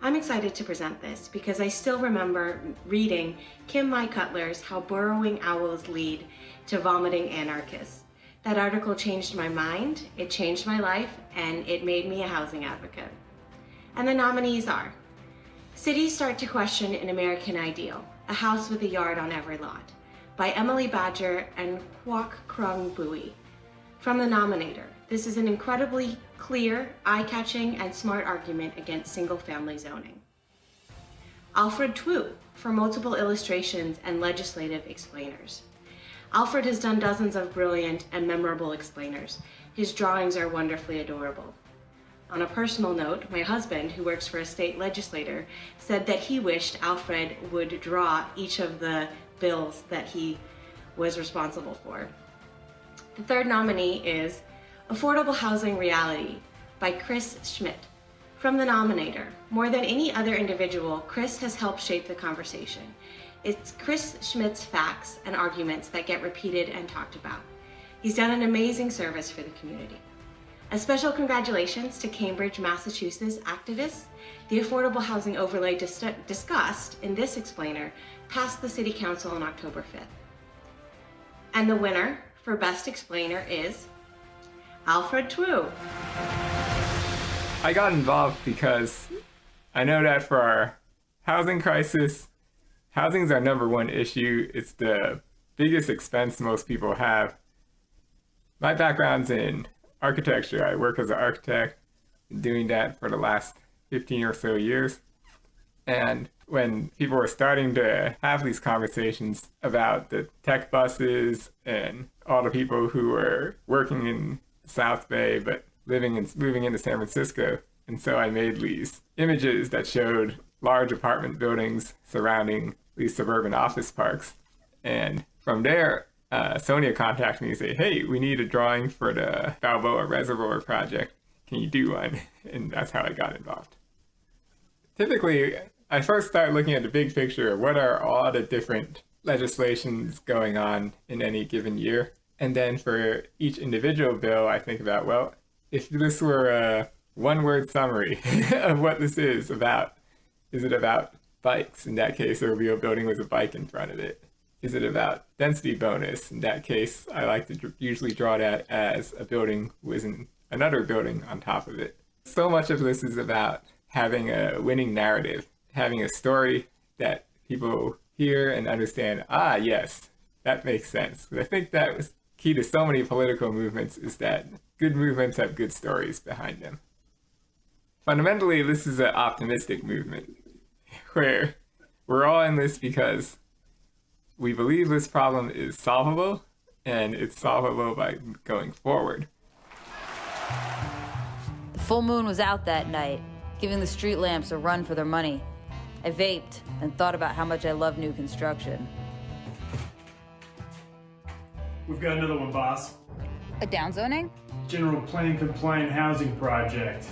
I'm excited to present this because I still remember reading Kim My Cutler's How Burrowing Owls Lead to Vomiting Anarchists. That article changed my mind, it changed my life, and it made me a housing advocate. And the nominees are Cities Start to Question an American Ideal, A House with a Yard on Every Lot, by Emily Badger and Kwok Krung Bui. From the Nominator, this is an incredibly clear, eye-catching, and smart argument against single-family zoning. Alfred Twu, for multiple illustrations and legislative explainers. Alfred has done dozens of brilliant and memorable explainers. His drawings are wonderfully adorable. On a personal note, my husband, who works for a state legislator, said that he wished Alfred would draw each of the bills that he was responsible for. The third nominee is Affordable Housing Reality by Chris Schmidt. From the Nominator, more than any other individual, Chris has helped shape the conversation. It's Chris Schmidt's facts and arguments that get repeated and talked about. He's done an amazing service for the community. A special congratulations to Cambridge, Massachusetts activists. The affordable housing overlay discussed in this explainer passed the City Council on October 5th. And the winner for Best Explainer is Alfred Twu. I got involved because I know that for our housing crisis, housing is our #1 issue. It's the biggest expense most people have. My background's in architecture. I work as an architect, been doing that for the last 15 or so years. And when people were starting to have these conversations about the tech buses and all the people who were working in South Bay but moving into San Francisco, and so I made these images that showed large apartment buildings surrounding these suburban office parks. And from there, Sonia contacted me and say, hey, we need a drawing for the Balboa Reservoir project. Can you do one? And that's how I got involved. Typically, I first start looking at the big picture of what are all the different legislations going on in any given year. And then for each individual bill, I think about, well, if this were a one-word summary of what this is about it about bikes? In that case, a real building with a bike in front of it. Is it about density bonus? In that case, I like to usually draw that as a building with another building on top of it. So much of this is about having a winning narrative, having a story that people hear and understand, ah, yes, that makes sense. I think that was key to so many political movements, is that good movements have good stories behind them. Fundamentally, this is an optimistic movement where we're all in this because we believe this problem is solvable, and it's solvable by going forward. The full moon was out that night, giving the street lamps a run for their money. I vaped and thought about how much I love new construction. We've got another one, boss. A downzoning? General plan compliant housing project.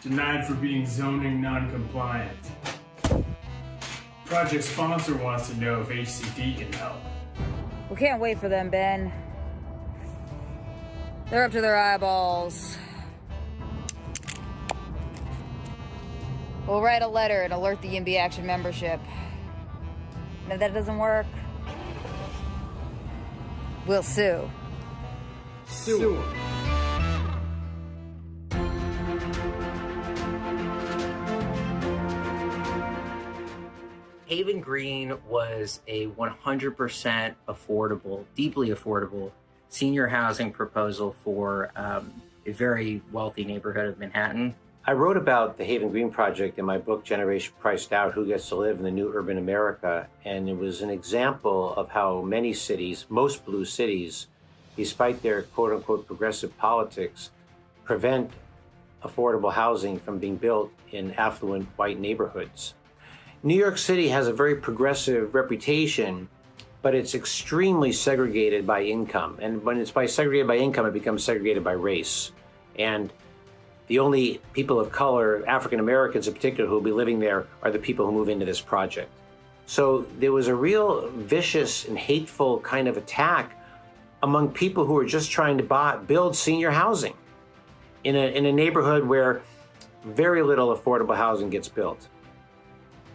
Denied for being zoning non-compliant. Project sponsor wants to know if HCD can help. We can't wait for them, Ben. They're up to their eyeballs. We'll write a letter and alert the YIMBY Action membership. And if that doesn't work, we'll sue. Sue. Haven Green was a 100% affordable, deeply affordable senior housing proposal for a very wealthy neighborhood of Manhattan. I wrote about the Haven Green project in my book, Generation Priced Out, Who Gets to Live in the New Urban America, and it was an example of how many cities, most blue cities, despite their quote-unquote progressive politics, prevent affordable housing from being built in affluent white neighborhoods. New York City has a very progressive reputation, but it's extremely segregated by income. And when it's segregated by income, it becomes segregated by race. And the only people of color, African Americans in particular, who will be living there are the people who move into this project. So there was a real vicious and hateful kind of attack among people who are just trying to build senior housing in a neighborhood where very little affordable housing gets built.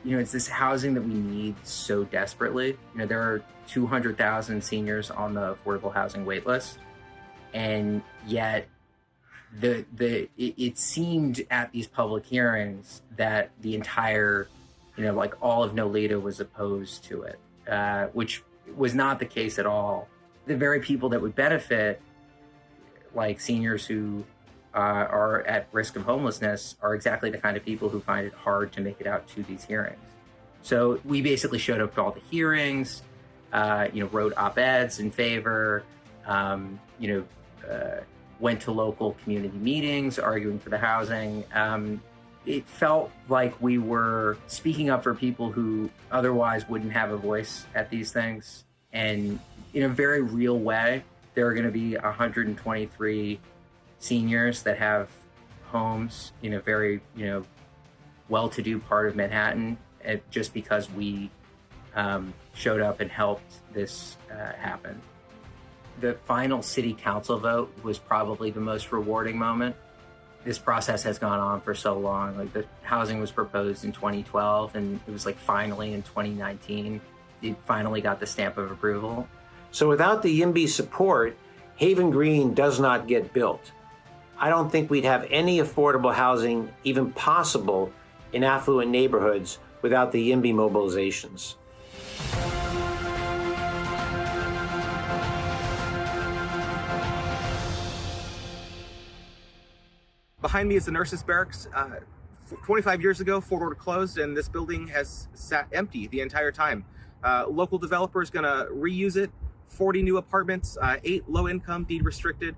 You know, it's this housing that we need so desperately. You know, there are 200,000 seniors on the affordable housing wait list, and yet it seemed at these public hearings that the entire, you know, like all of Nolita was opposed to it, which was not the case at all. The very people that would benefit, like seniors who are at risk of homelessness, are exactly the kind of people who find it hard to make it out to these hearings. So we basically showed up to all the hearings, wrote op-eds in favor, went to local community meetings arguing for the housing. It felt like we were speaking up for people who otherwise wouldn't have a voice at these things. And in a very real way, there are going to be 123 seniors that have homes in a very, well-to-do part of Manhattan, just because we showed up and helped this happen. The final city council vote was probably the most rewarding moment. This process has gone on for so long. Like, the housing was proposed in 2012, and it was like finally in 2019, it finally got the stamp of approval. So without the YIMBY support, Haven Green does not get built. I don't think we'd have any affordable housing even possible in affluent neighborhoods without the YIMBY mobilizations. Behind me is the nurses' barracks. 25 years ago, Fort Ord closed, and this building has sat empty the entire time. Local developers gonna reuse it, 40 new apartments, 8 low-income, deed-restricted.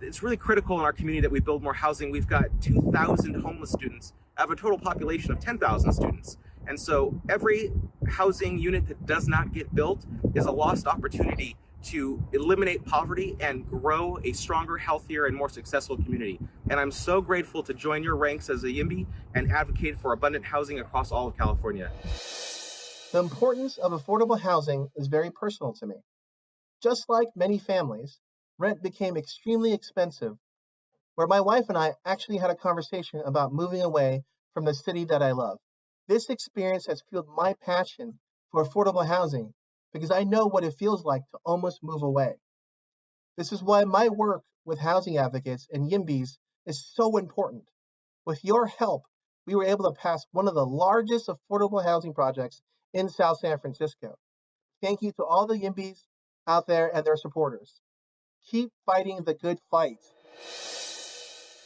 It's really critical in our community that we build more housing. We've got 2,000 homeless students out of a total population of 10,000 students. And so every housing unit that does not get built is a lost opportunity to eliminate poverty and grow a stronger, healthier, and more successful community. And I'm so grateful to join your ranks as a YIMBY and advocate for abundant housing across all of California. The importance of affordable housing is very personal to me. Just like many families, rent became extremely expensive, where my wife and I actually had a conversation about moving away from the city that I love. This experience has fueled my passion for affordable housing because I know what it feels like to almost move away. This is why my work with housing advocates and YIMBYs is so important. With your help, we were able to pass one of the largest affordable housing projects in South San Francisco. Thank you to all the YIMBYs out there and their supporters. Keep fighting the good fight.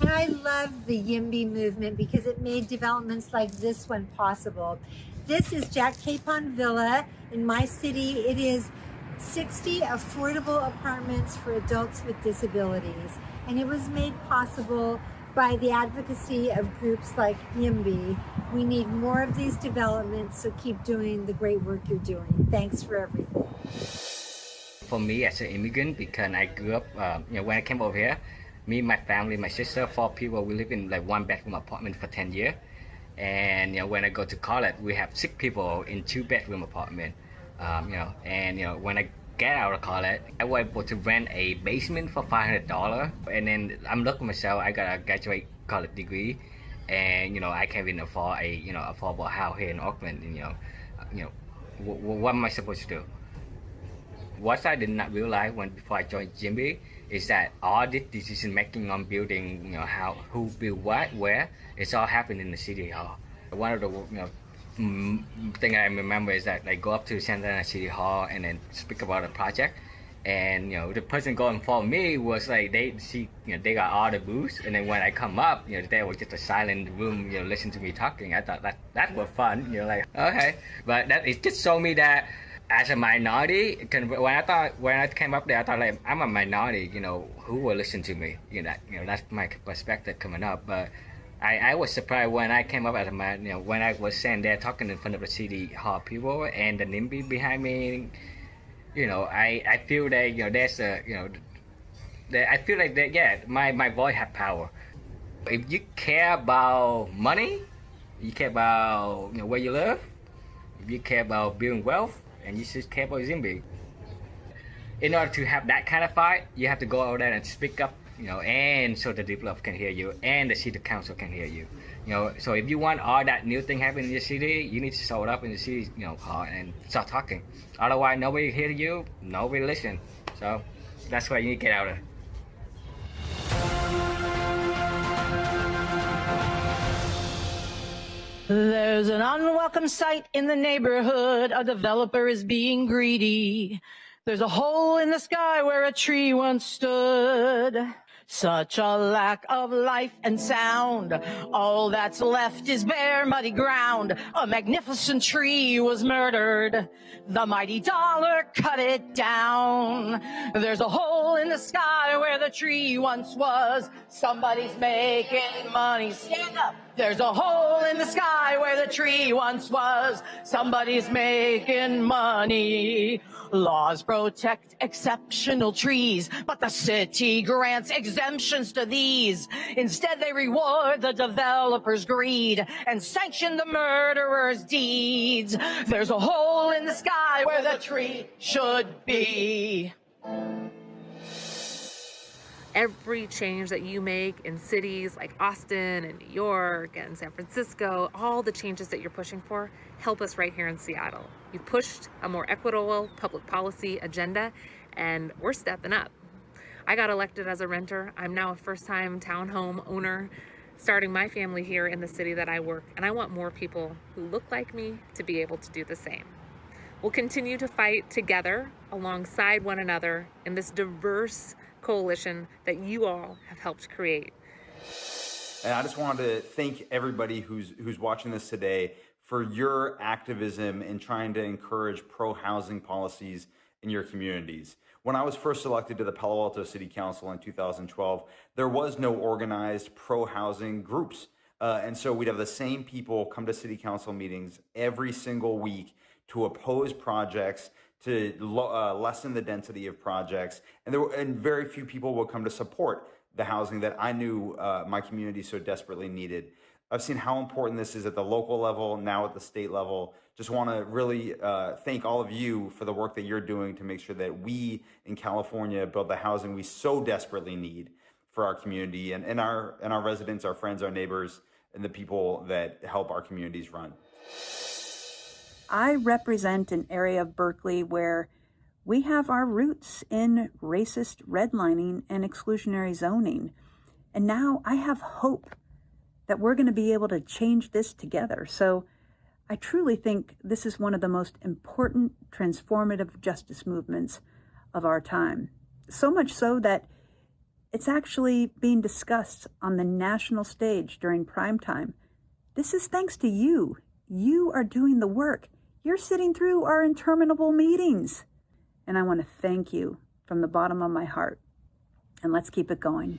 I love the YIMBY movement because it made developments like this one possible. This is Jack Capon Villa in my city. It is 60 affordable apartments for adults with disabilities. And it was made possible by the advocacy of groups like YIMBY. We need more of these developments, so keep doing the great work you're doing. Thanks for everything. For me as an immigrant, because I grew up, when I came over here, me, my family, my sister, 4 people, we live in like 1-bedroom apartment for 10 years. And when I go to college, we have 6 people in 2-bedroom apartment. When I get out of college, I was able to rent a basement for $500. And then I'm looking myself, I got a graduate college degree, and I can't even afford a affordable house here in Oakland. And, what am I supposed to do? What I did not realize before I joined YIMBY is that all this decision making on building, how, who build what, where, it's all happened in the city hall. One of the thing I remember is that I go up to Santa Ana City Hall and then speak about a project, and the person going for me was like they got all the booths, and then when I come up, there was just a silent room, listen to me talking. I thought that was fun, like okay, but that it just showed me that as a minority, when I came up there, I thought like I'm a minority, who will listen to me? That's my perspective coming up. But I was surprised when I came up as a man, when I was standing there talking in front of the city hall people and the NIMBY behind me, I feel that there's a that I feel like that my voice has power. If you care about money, you care about where you live, if you care about building wealth, and you should care about YIMBY. In order to have that kind of fight, you have to go out there and speak up, and so the developer can hear you, and the city council can hear you. So if you want all that new thing happening in your city, you need to show it up in the city, hall and start talking. Otherwise, nobody hear you, nobody listen. So that's why you need to get out of it. There's an unwelcome sight in the neighborhood. A developer is being greedy. There's a hole in the sky where a tree once stood. Such a lack of life and sound. All that's left is bare, muddy ground. A magnificent tree was murdered. The mighty dollar cut it down. There's a hole in the sky where the tree once was. Somebody's making money. Stand up. There's a hole in the sky where the tree once was. Somebody's making money. Laws protect exceptional trees, but the city grants exemptions to these. Instead, they reward the developer's greed and sanction the murderer's deeds. There's a hole in the sky where the tree should be. Every change that you make in cities like Austin and New York and San Francisco, all the changes that you're pushing for, help us right here in Seattle. You've pushed a more equitable public policy agenda, and we're stepping up. I got elected as a renter. I'm now a first-time townhome owner, starting my family here in the city that I work, and I want more people who look like me to be able to do the same. We'll continue to fight together alongside one another in this diverse coalition that you all have helped create. And I just wanted to thank everybody who's watching this today for your activism in trying to encourage pro-housing policies in your communities. When I was first elected to the Palo Alto City Council in 2012, there was no organized pro-housing groups. And so we'd have the same people come to city council meetings every single week to oppose projects, to lessen the density of projects. And very few people would come to support the housing that I knew my community so desperately needed. I've seen how important this is at the local level, now at the state level. Just want to really thank all of you for the work that you're doing to make sure that we in California build the housing we so desperately need for our community and our residents, our friends, our neighbors, and the people that help our communities run. I represent an area of Berkeley where we have our roots in racist redlining and exclusionary zoning. And now I have hope that we're going to be able to change this together. So I truly think this is one of the most important transformative justice movements of our time. So much so that it's actually being discussed on the national stage during prime time. This is thanks to you. You are doing the work. You're sitting through our interminable meetings. And I want to thank you from the bottom of my heart. And let's keep it going.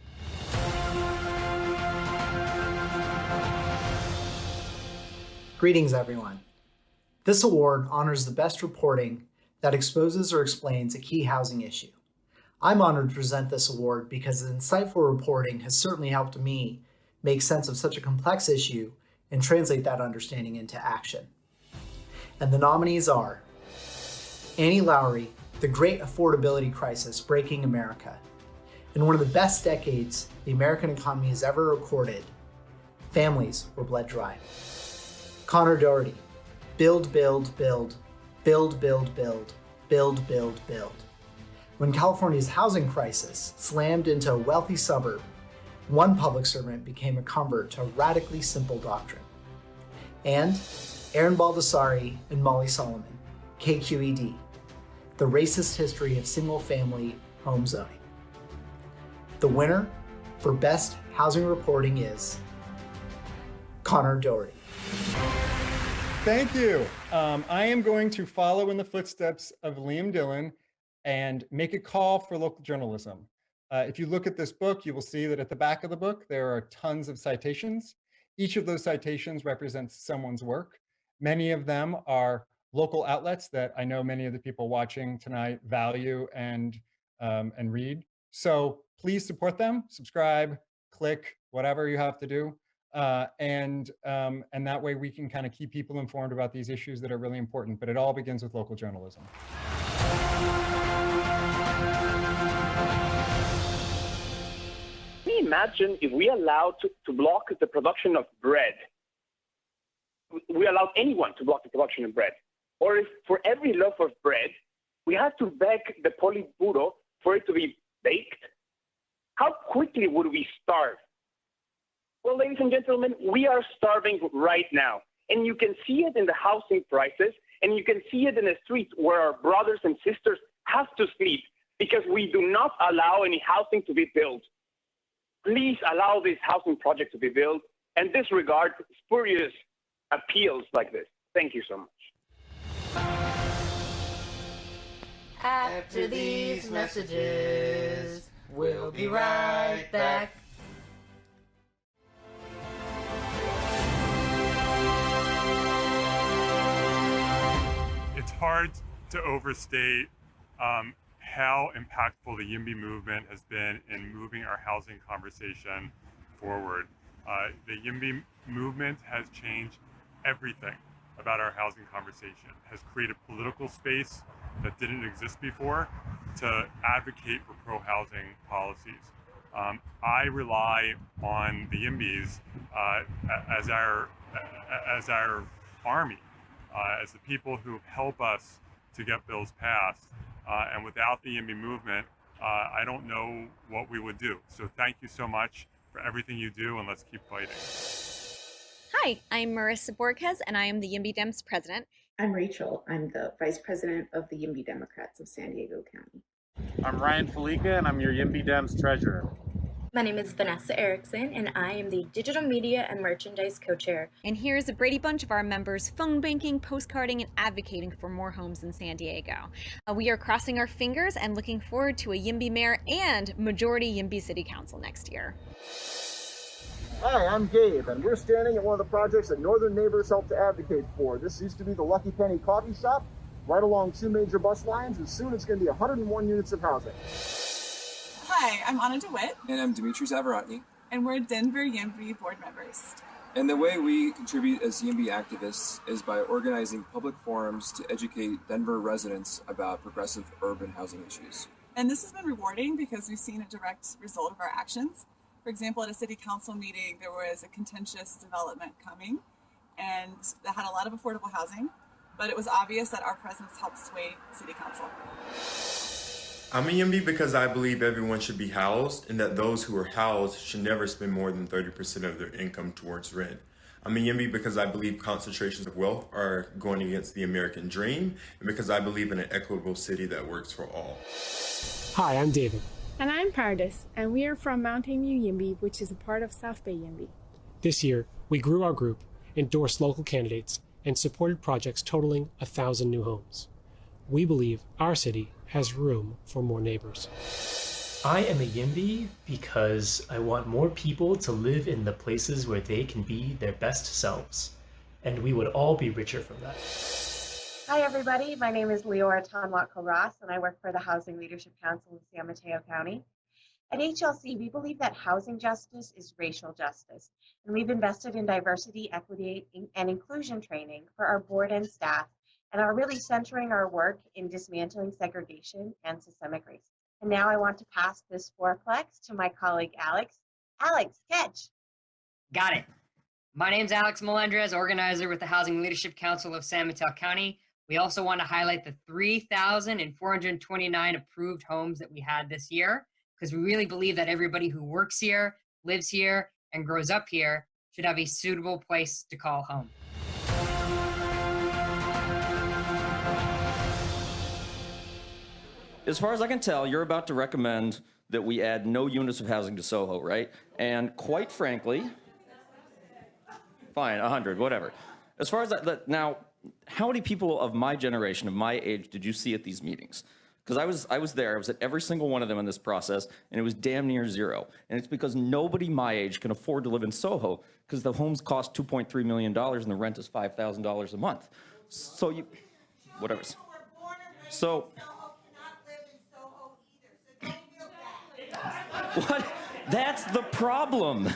Greetings, everyone. This award honors the best reporting that exposes or explains a key housing issue. I'm honored to present this award because the insightful reporting has certainly helped me make sense of such a complex issue and translate that understanding into action. And the nominees are Annie Lowry, The Great Affordability Crisis Breaking America. In one of the best decades the American economy has ever recorded, families were bled dry. Connor Doherty, Build, Build, Build, Build, Build, Build, Build, Build, Build. When California's housing crisis slammed into a wealthy suburb, one public servant became a convert to a radically simple doctrine. And Aaron Baldessari and Molly Solomon, KQED, The Racist History of Single-Family Home Zoning. The winner for Best Housing Reporting is Connor Doherty. Thank you. I am going to follow in the footsteps of Liam Dillon and make a call for local journalism. If you look at this book, you will see that at the back of the book, there are tons of citations. Each of those citations represents someone's work. Many of them are local outlets that I know many of the people watching tonight value and read. So please support them, subscribe, click, whatever you have to do. And that way we can kind of keep people informed about these issues that are really important, but it all begins with local journalism. Can you imagine if we allowed to block the production of bread? We allowed anyone to block the production of bread. Or if for every loaf of bread, we had to beg the Politburo for it to be baked, how quickly would we starve? Well, ladies and gentlemen, we are starving right now. And you can see it in the housing prices, and you can see it in the streets where our brothers and sisters have to sleep because we do not allow any housing to be built. Please allow this housing project to be built and disregard spurious appeals like this. Thank you so much. After these messages, we'll be right back. It's hard to overstate how impactful the YIMBY movement has been in moving our housing conversation forward. The YIMBY movement has changed everything about our housing conversation, has created political space that didn't exist before to advocate for pro-housing policies. I rely on the YIMBYs as our army, as the people who help us to get bills passed. And without the YIMBY movement, I don't know what we would do. So thank you so much for everything you do, and let's keep fighting. Hi, I'm Marissa Borges, and I am the YIMBY Dems president. I'm Rachel. I'm the vice president of the YIMBY Democrats of San Diego County. I'm Ryan Felica, and I'm your YIMBY Dems treasurer. My name is Vanessa Erickson, and I am the Digital Media and Merchandise Co-Chair. And here's a Brady Bunch of our members phone banking, postcarding, and advocating for more homes in San Diego. We are crossing our fingers and looking forward to a YIMBY mayor and majority YIMBY City Council next year. Hi, I'm Gabe, and we're standing at one of the projects that Northern Neighbors helped to advocate for. This used to be the Lucky Penny coffee shop, right along 2 major bus lines, and soon it's going to be 101 units of housing. Hi, I'm Anna DeWitt. And I'm Dimitri Zavarotny. And we're Denver YIMBY board members. And the way we contribute as YIMBY activists is by organizing public forums to educate Denver residents about progressive urban housing issues. And this has been rewarding because we've seen a direct result of our actions. For example, at a city council meeting, there was a contentious development coming, and that had a lot of affordable housing, but it was obvious that our presence helped sway city council. I'm a YIMBY because I believe everyone should be housed and that those who are housed should never spend more than 30% of their income towards rent. I'm a YIMBY because I believe concentrations of wealth are going against the American dream and because I believe in an equitable city that works for all. Hi, I'm David. And I'm Pardis, and we are from Mountain View YIMBY, which is a part of South Bay YIMBY. This year, we grew our group, endorsed local candidates, and supported projects totaling 1,000 new homes. We believe our city has room for more neighbors. I am a YIMBY because I want more people to live in the places where they can be their best selves, and we would all be richer from that. Hi everybody, my name is Leora Tonwatko-Ross and I work for the Housing Leadership Council in San Mateo County. At HLC, we believe that housing justice is racial justice, and we've invested in diversity, equity, and inclusion training for our board and staff, and are really centering our work in dismantling segregation and systemic racism. And now I want to pass this fourplex to my colleague Alex. Alex, catch! Got it. My name's Alex Melendrez, organizer with the Housing Leadership Council of San Mateo County. We also want to highlight the 3,429 approved homes that we had this year, because we really believe that everybody who works here, lives here, and grows up here should have a suitable place to call home. As far as I can tell, you're about to recommend that we add no units of housing to Soho, right? And quite frankly, fine, 100, whatever. As far as that now, how many people of my generation, of my age, did you see at these meetings? Because I was there, I was at every single one of them in this process, and it was damn near zero. And it's because nobody my age can afford to live in Soho, because the homes cost $2.3 million and the rent is $5,000 a month. So you, whatever. So, what? That's the problem.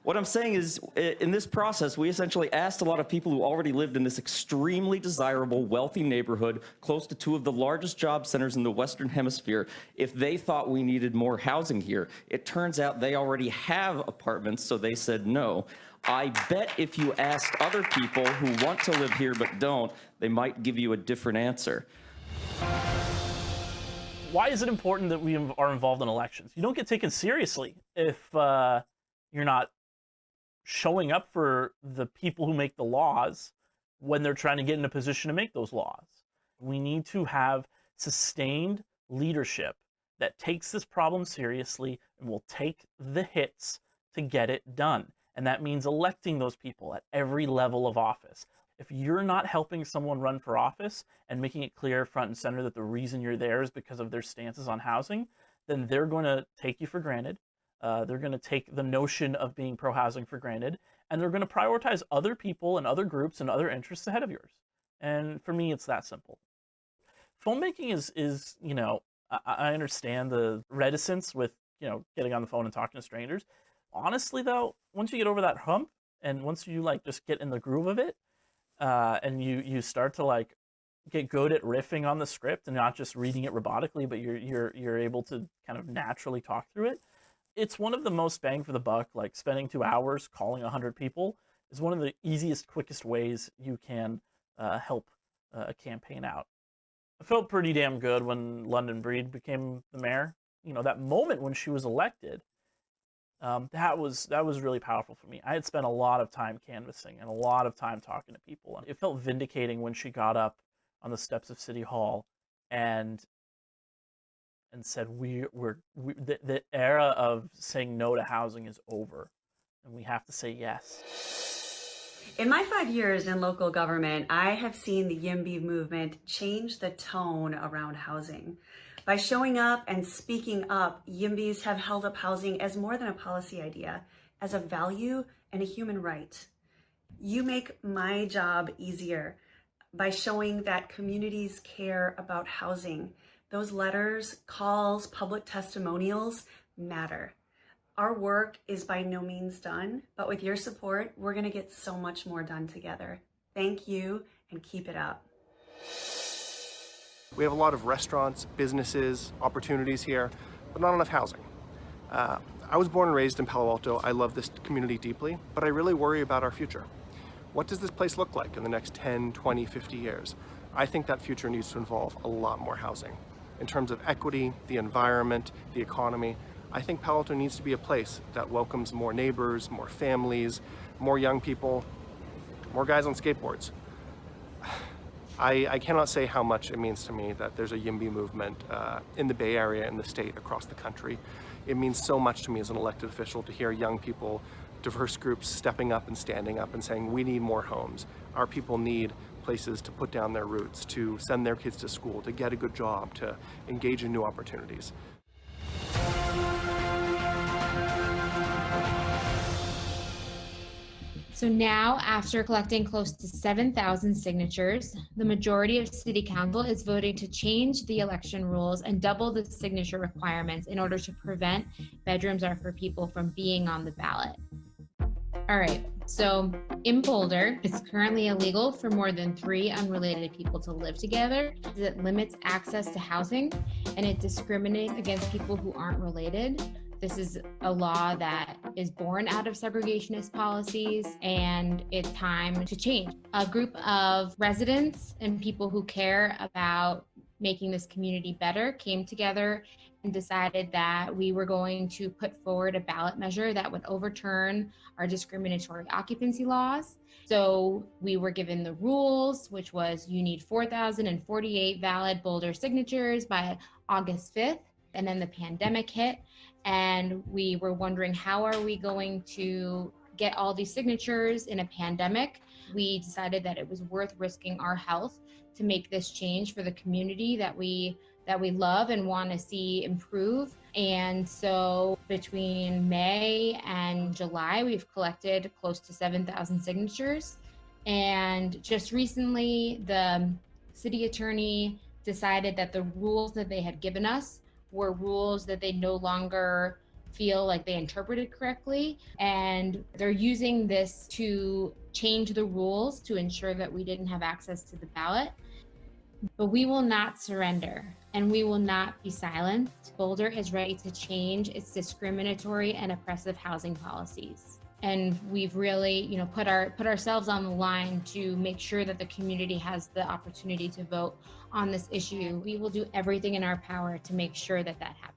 What I'm saying is, in this process, we essentially asked a lot of people who already lived in this extremely desirable, wealthy neighborhood, close to 2 of the largest job centers in the Western Hemisphere, if they thought we needed more housing here. It turns out they already have apartments, so they said no. I bet if you asked other people who want to live here but don't, they might give you a different answer. Why is it important that we are involved in elections? You don't get taken seriously if you're not showing up for the people who make the laws when they're trying to get in a position to make those laws. We need to have sustained leadership that takes this problem seriously and will take the hits to get it done. And that means electing those people at every level of office. If you're not helping someone run for office and making it clear front and center that the reason you're there is because of their stances on housing, then they're going to take you for granted. They're going to take the notion of being pro-housing for granted, and they're going to prioritize other people and other groups and other interests ahead of yours. And for me, it's that simple. Phone banking is you know, I understand the reticence with, you know, getting on the phone and talking to strangers. Honestly, though, once you get over that hump, and once you like just get in the groove of it, and you start to like get good at riffing on the script and not just reading it robotically, but you're able to kind of naturally talk through it. It's one of the most bang for the buck. Like spending 2 hours calling 100 people is one of the easiest, quickest ways you can help a campaign out. I felt pretty damn good when London Breed became the mayor. You know, that moment when she was elected, that was really powerful for me. I had spent a lot of time canvassing and a lot of time talking to people, and it felt vindicating when she got up on the steps of City Hall and said, the era of saying no to housing is over, and we have to say yes. In my 5 years in local government, I have seen the YIMBY movement change the tone around housing. By showing up and speaking up, YIMBYs have held up housing as more than a policy idea, as a value and a human right. You make my job easier by showing that communities care about housing. Those letters, calls, public testimonials matter. Our work is by no means done, but with your support, we're gonna get so much more done together. Thank you, and keep it up. We have a lot of restaurants, businesses, opportunities here, but not enough housing. I was born and raised in Palo Alto. I love this community deeply, but I really worry about our future. What does this place look like in the next 10, 20, 50 years? I think that future needs to involve a lot more housing. In terms of equity, the environment, the economy, I think Palo Alto needs to be a place that welcomes more neighbors, more families, more young people, more guys on skateboards. I cannot say how much it means to me that there's a YIMBY movement in the Bay Area, in the state, across the country. It means so much to me as an elected official to hear young people, diverse groups stepping up and standing up and saying, we need more homes. Our people need places to put down their roots, to send their kids to school, to get a good job, to engage in new opportunities. So now, after collecting close to 7,000 signatures, the majority of City Council is voting to change the election rules and double the signature requirements in order to prevent bedrooms are for people from being on the ballot. All right, so in Boulder, it's currently illegal for more than 3 unrelated people to live together. It limits access to housing, and it discriminates against people who aren't related. This is a law that is born out of segregationist policies, and it's time to change. A group of residents and people who care about making this community better came together and decided that we were going to put forward a ballot measure that would overturn our discriminatory occupancy laws. So we were given the rules, which was you need 4,048 valid Boulder signatures by August 5th. And then the pandemic hit, and we were wondering, how are we going to get all these signatures in a pandemic? We decided that it was worth risking our health to make this change for the community that we love and want to see improve. And so between May and July, we've collected close to 7,000 signatures. And just recently, the city attorney decided that the rules that they had given us were rules that they no longer feel like they interpreted correctly. And they're using this to change the rules to ensure that we didn't have access to the ballot. But we will not surrender, and we will not be silenced. Boulder is ready to change its discriminatory and oppressive housing policies. And we've really, put ourselves on the line to make sure that the community has the opportunity to vote on this issue. We will do everything in our power to make sure that that happens.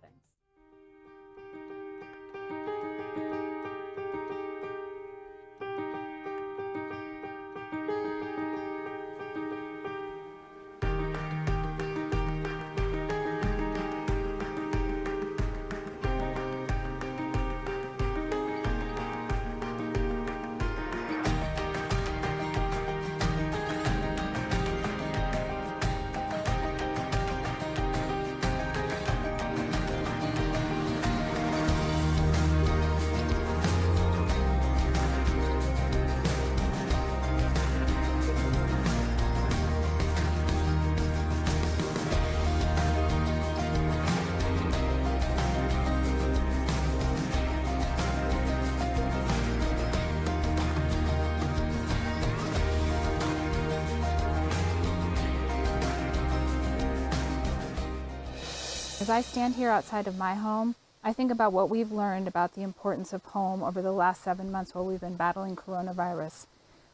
As I stand here outside of my home, I think about what we've learned about the importance of home over the last 7 months while we've been battling coronavirus.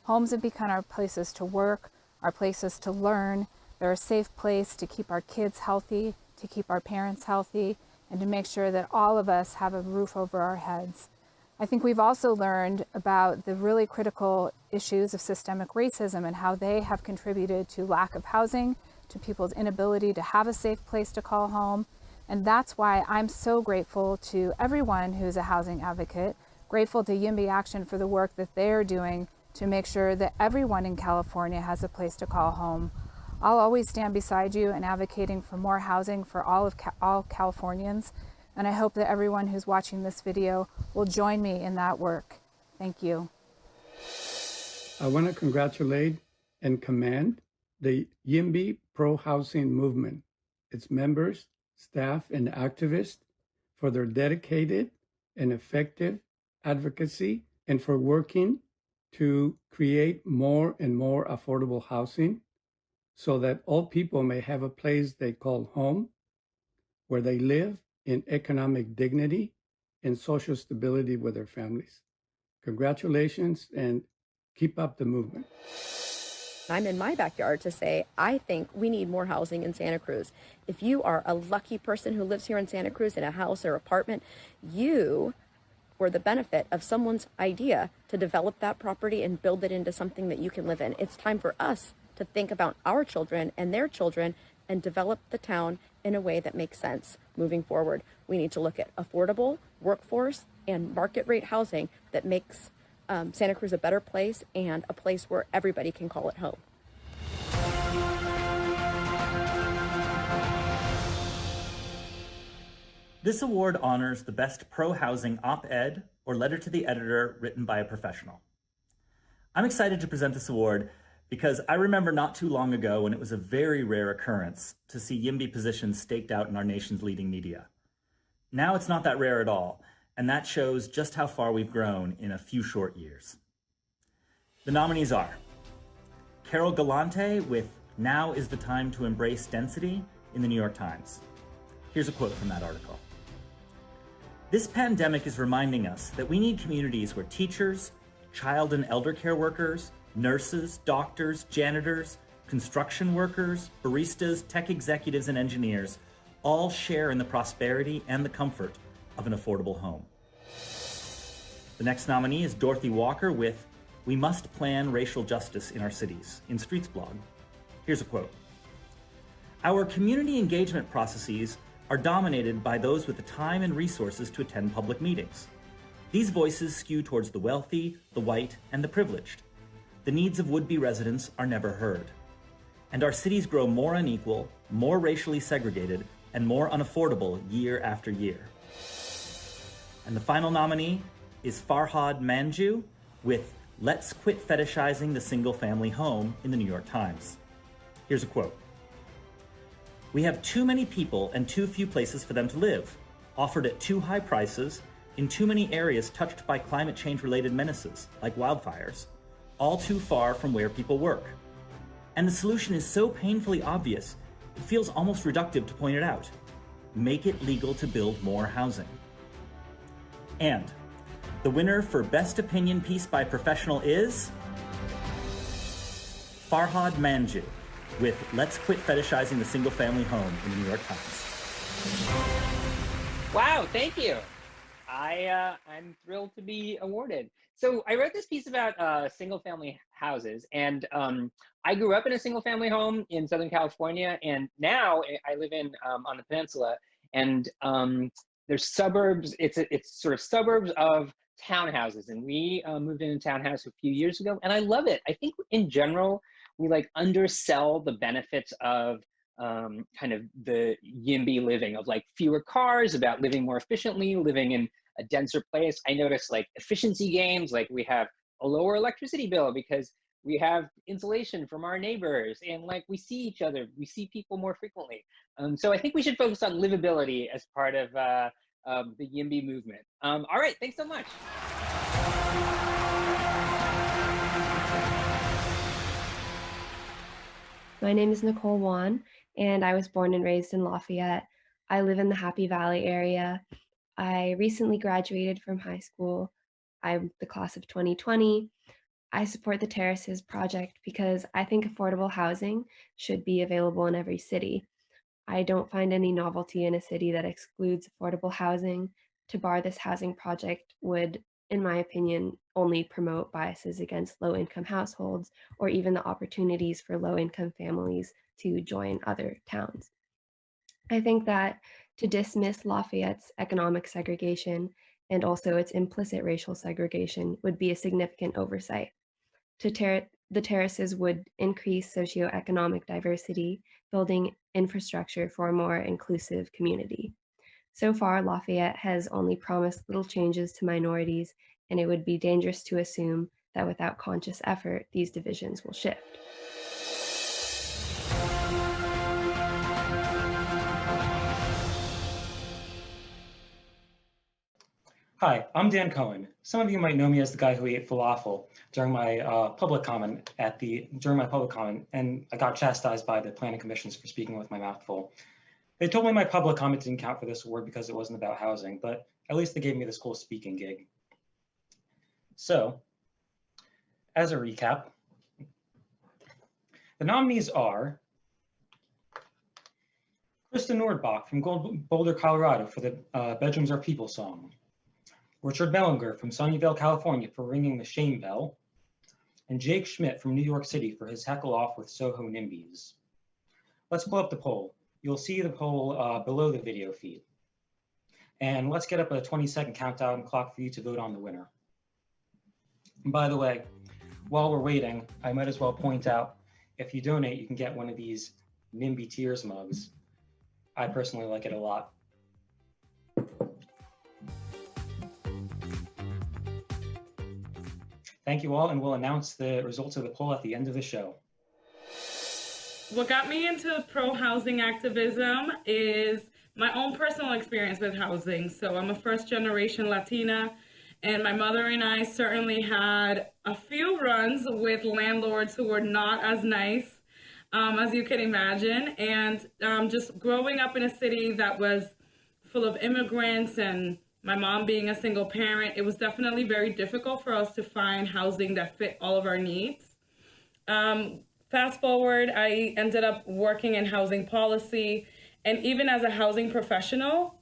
Homes have become our places to work, our places to learn. They're a safe place to keep our kids healthy, to keep our parents healthy, and to make sure that all of us have a roof over our heads. I think we've also learned about the really critical issues of systemic racism and how they have contributed to lack of housing, to people's inability to have a safe place to call home. And that's why I'm so grateful to everyone who's a housing advocate, grateful to YIMBY Action for the work that they're doing to make sure that everyone in California has a place to call home. I'll always stand beside you in advocating for more housing for all Californians, and I hope that everyone who's watching this video will join me in that work. Thank you. I want to congratulate and commend the YIMBY pro-housing movement, its members, staff, and activists for their dedicated and effective advocacy and for working to create more and more affordable housing so that all people may have a place they call home, where they live in economic dignity and social stability with their families. Congratulations and keep up the movement. I'm in my backyard to say, I think we need more housing in Santa Cruz. If you are a lucky person who lives here in Santa Cruz in a house or apartment, you were the benefit of someone's idea to develop that property and build it into something that you can live in. It's time for us to think about our children and their children and develop the town in a way that makes sense moving forward. We need to look at affordable workforce and market rate housing that makes Santa Cruz a better place and a place where everybody can call it home. This award honors the best pro-housing op-ed or letter to the editor written by a professional. I'm excited to present this award because I remember not too long ago when it was a very rare occurrence to see YIMBY positions staked out in our nation's leading media. Now it's not that rare at all, and that shows just how far we've grown in a few short years. The nominees are Carol Galante with "Now is the Time to Embrace Density" in the New York Times. Here's a quote from that article. "This pandemic is reminding us that we need communities where teachers, child and elder care workers, nurses, doctors, janitors, construction workers, baristas, tech executives, and engineers all share in the prosperity and the comfort of an affordable home." The next nominee is Dorothy Walker with "We Must Plan Racial Justice in Our Cities" in Streets blog. Here's a quote. "Our community engagement processes are dominated by those with the time and resources to attend public meetings. These voices skew towards the wealthy, the white, and the privileged. The needs of would-be residents are never heard. And our cities grow more unequal, more racially segregated, and more unaffordable year after year." And the final nominee is Farhad Manjoo with "Let's Quit Fetishizing the Single-Family Home" in the New York Times. Here's a quote. "We have too many people and too few places for them to live, offered at too high prices, in too many areas touched by climate change-related menaces, like wildfires, all too far from where people work. And the solution is so painfully obvious, it feels almost reductive to point it out. Make it legal to build more housing." And the winner for Best Opinion Piece by Professional is Farhad Manjoo with "Let's Quit Fetishizing the Single-Family Home" in the New York Times. Wow, thank you. I'm thrilled to be awarded. So I wrote this piece about single-family houses, and I grew up in a single-family home in Southern California, and now I live in on the peninsula, and there's suburbs. It's sort of suburbs of townhouses, and we moved in a townhouse a few years ago, and I love it. I think in general we like undersell the benefits of kind of the YIMBY living, of like fewer cars, about living more efficiently, living in a denser place. I notice like efficiency gains, like we have a lower electricity bill because we have insulation from our neighbors, and like we see each other, we see people more frequently. So I think we should focus on livability as part of the YIMBY movement. All right, thanks so much. My name is Nicole Wan, and I was born and raised in Lafayette. I live in the Happy Valley area. I recently graduated from high school. I'm the class of 2020. I support the Terraces project because I think affordable housing should be available in every city. I don't find any novelty in a city that excludes affordable housing. To bar this housing project would, in my opinion, only promote biases against low-income households or even the opportunities for low-income families to join other towns. I think that to dismiss Lafayette's economic segregation and also its implicit racial segregation would be a significant oversight. The terraces would increase socioeconomic diversity, building infrastructure for a more inclusive community. So far, Lafayette has only promised little changes to minorities, and it would be dangerous to assume that without conscious effort, these divisions will shift. Hi, I'm Dan Cohen. Some of you might know me as the guy who ate falafel during my public comment, and I got chastised by the planning commissions for speaking with my mouth full. They told me my public comment didn't count for this award because it wasn't about housing, but at least they gave me this cool speaking gig. So, as a recap, the nominees are Krista Nordbach from Boulder, Colorado for the Bedrooms Are People song, Richard Mellinger from Sunnyvale, California for ringing the shame bell, and Jake Schmidt from New York City for his heckle off with Soho NIMBYs. Let's pull up the poll. You'll see the poll below the video feed. And let's get up a 20-second countdown clock for you to vote on the winner. And by the way, while we're waiting, I might as well point out, if you donate, you can get one of these NIMBY Tears mugs. I personally like it a lot. Thank you all, and we'll announce the results of the poll at the end of the show. What got me into pro-housing activism is my own personal experience with housing. So I'm a first-generation Latina, and my mother and I certainly had a few runs with landlords who were not as nice as you can imagine. And just growing up in a city that was full of immigrants and my mom being a single parent, it was definitely very difficult for us to find housing that fit all of our needs. Fast forward, I ended up working in housing policy, and even as a housing professional,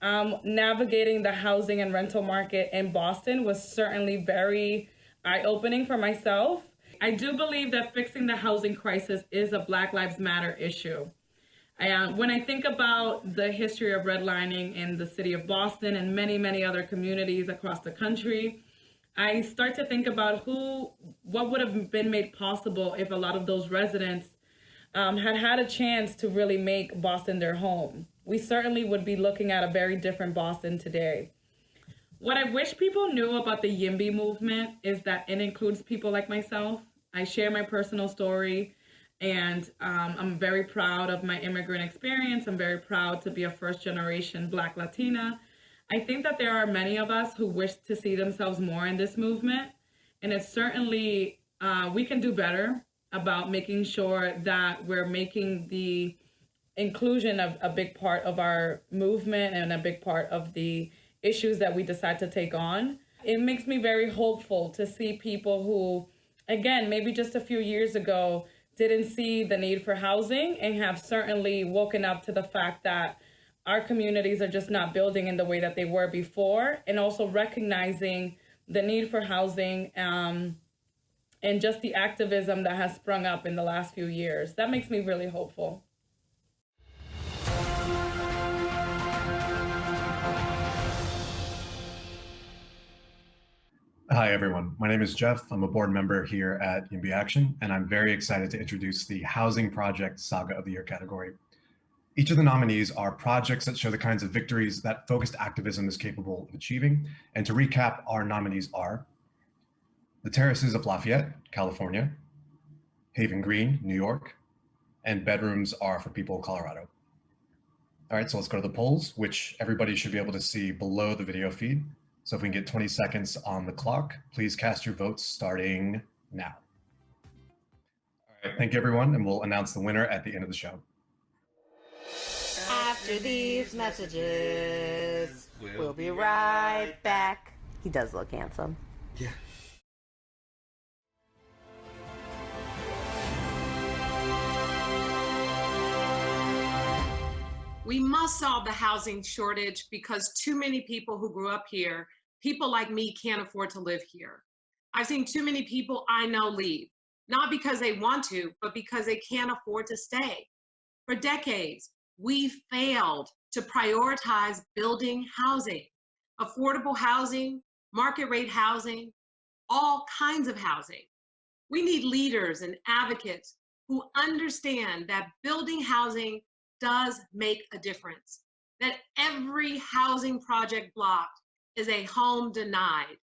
navigating the housing and rental market in Boston was certainly very eye-opening for myself. I do believe that fixing the housing crisis is a Black Lives Matter issue. When I think about the history of redlining in the city of Boston and many, many other communities across the country, I start to think about what would have been made possible if a lot of those residents had a chance to really make Boston their home. We certainly would be looking at a very different Boston today. What I wish people knew about the YIMBY movement is that it includes people like myself. I share my personal story. And I'm very proud of my immigrant experience. I'm very proud to be a first-generation Black Latina. I think that there are many of us who wish to see themselves more in this movement. And it's certainly, we can do better about making sure that we're making the inclusion of a big part of our movement and a big part of the issues that we decide to take on. It makes me very hopeful to see people who, again, maybe just a few years ago, didn't see the need for housing and have certainly woken up to the fact that our communities are just not building in the way that they were before, and also recognizing the need for housing and just the activism that has sprung up in the last few years. That makes me really hopeful. Hi, everyone. My name is Jeff. I'm a board member here at YIMBY Action, and I'm very excited to introduce the Housing Project Saga of the Year category. Each of the nominees are projects that show the kinds of victories that focused activism is capable of achieving. And to recap, our nominees are the Terraces of Lafayette, California, Haven Green, New York, and Bedrooms Are for People, Colorado. All right, so let's go to the polls, which everybody should be able to see below the video feed. So if we can get 20 seconds on the clock, please cast your votes starting now. All right, thank you everyone, and we'll announce the winner at the end of the show. After these messages, we'll be right back. He does look handsome. Yeah. We must solve the housing shortage because too many people who grew up here, people like me, can't afford to live here. I've seen too many people I know leave, not because they want to, but because they can't afford to stay. For decades, we failed to prioritize building housing, affordable housing, market rate housing, all kinds of housing. We need leaders and advocates who understand that building housing does make a difference, that every housing project blocked is a home denied,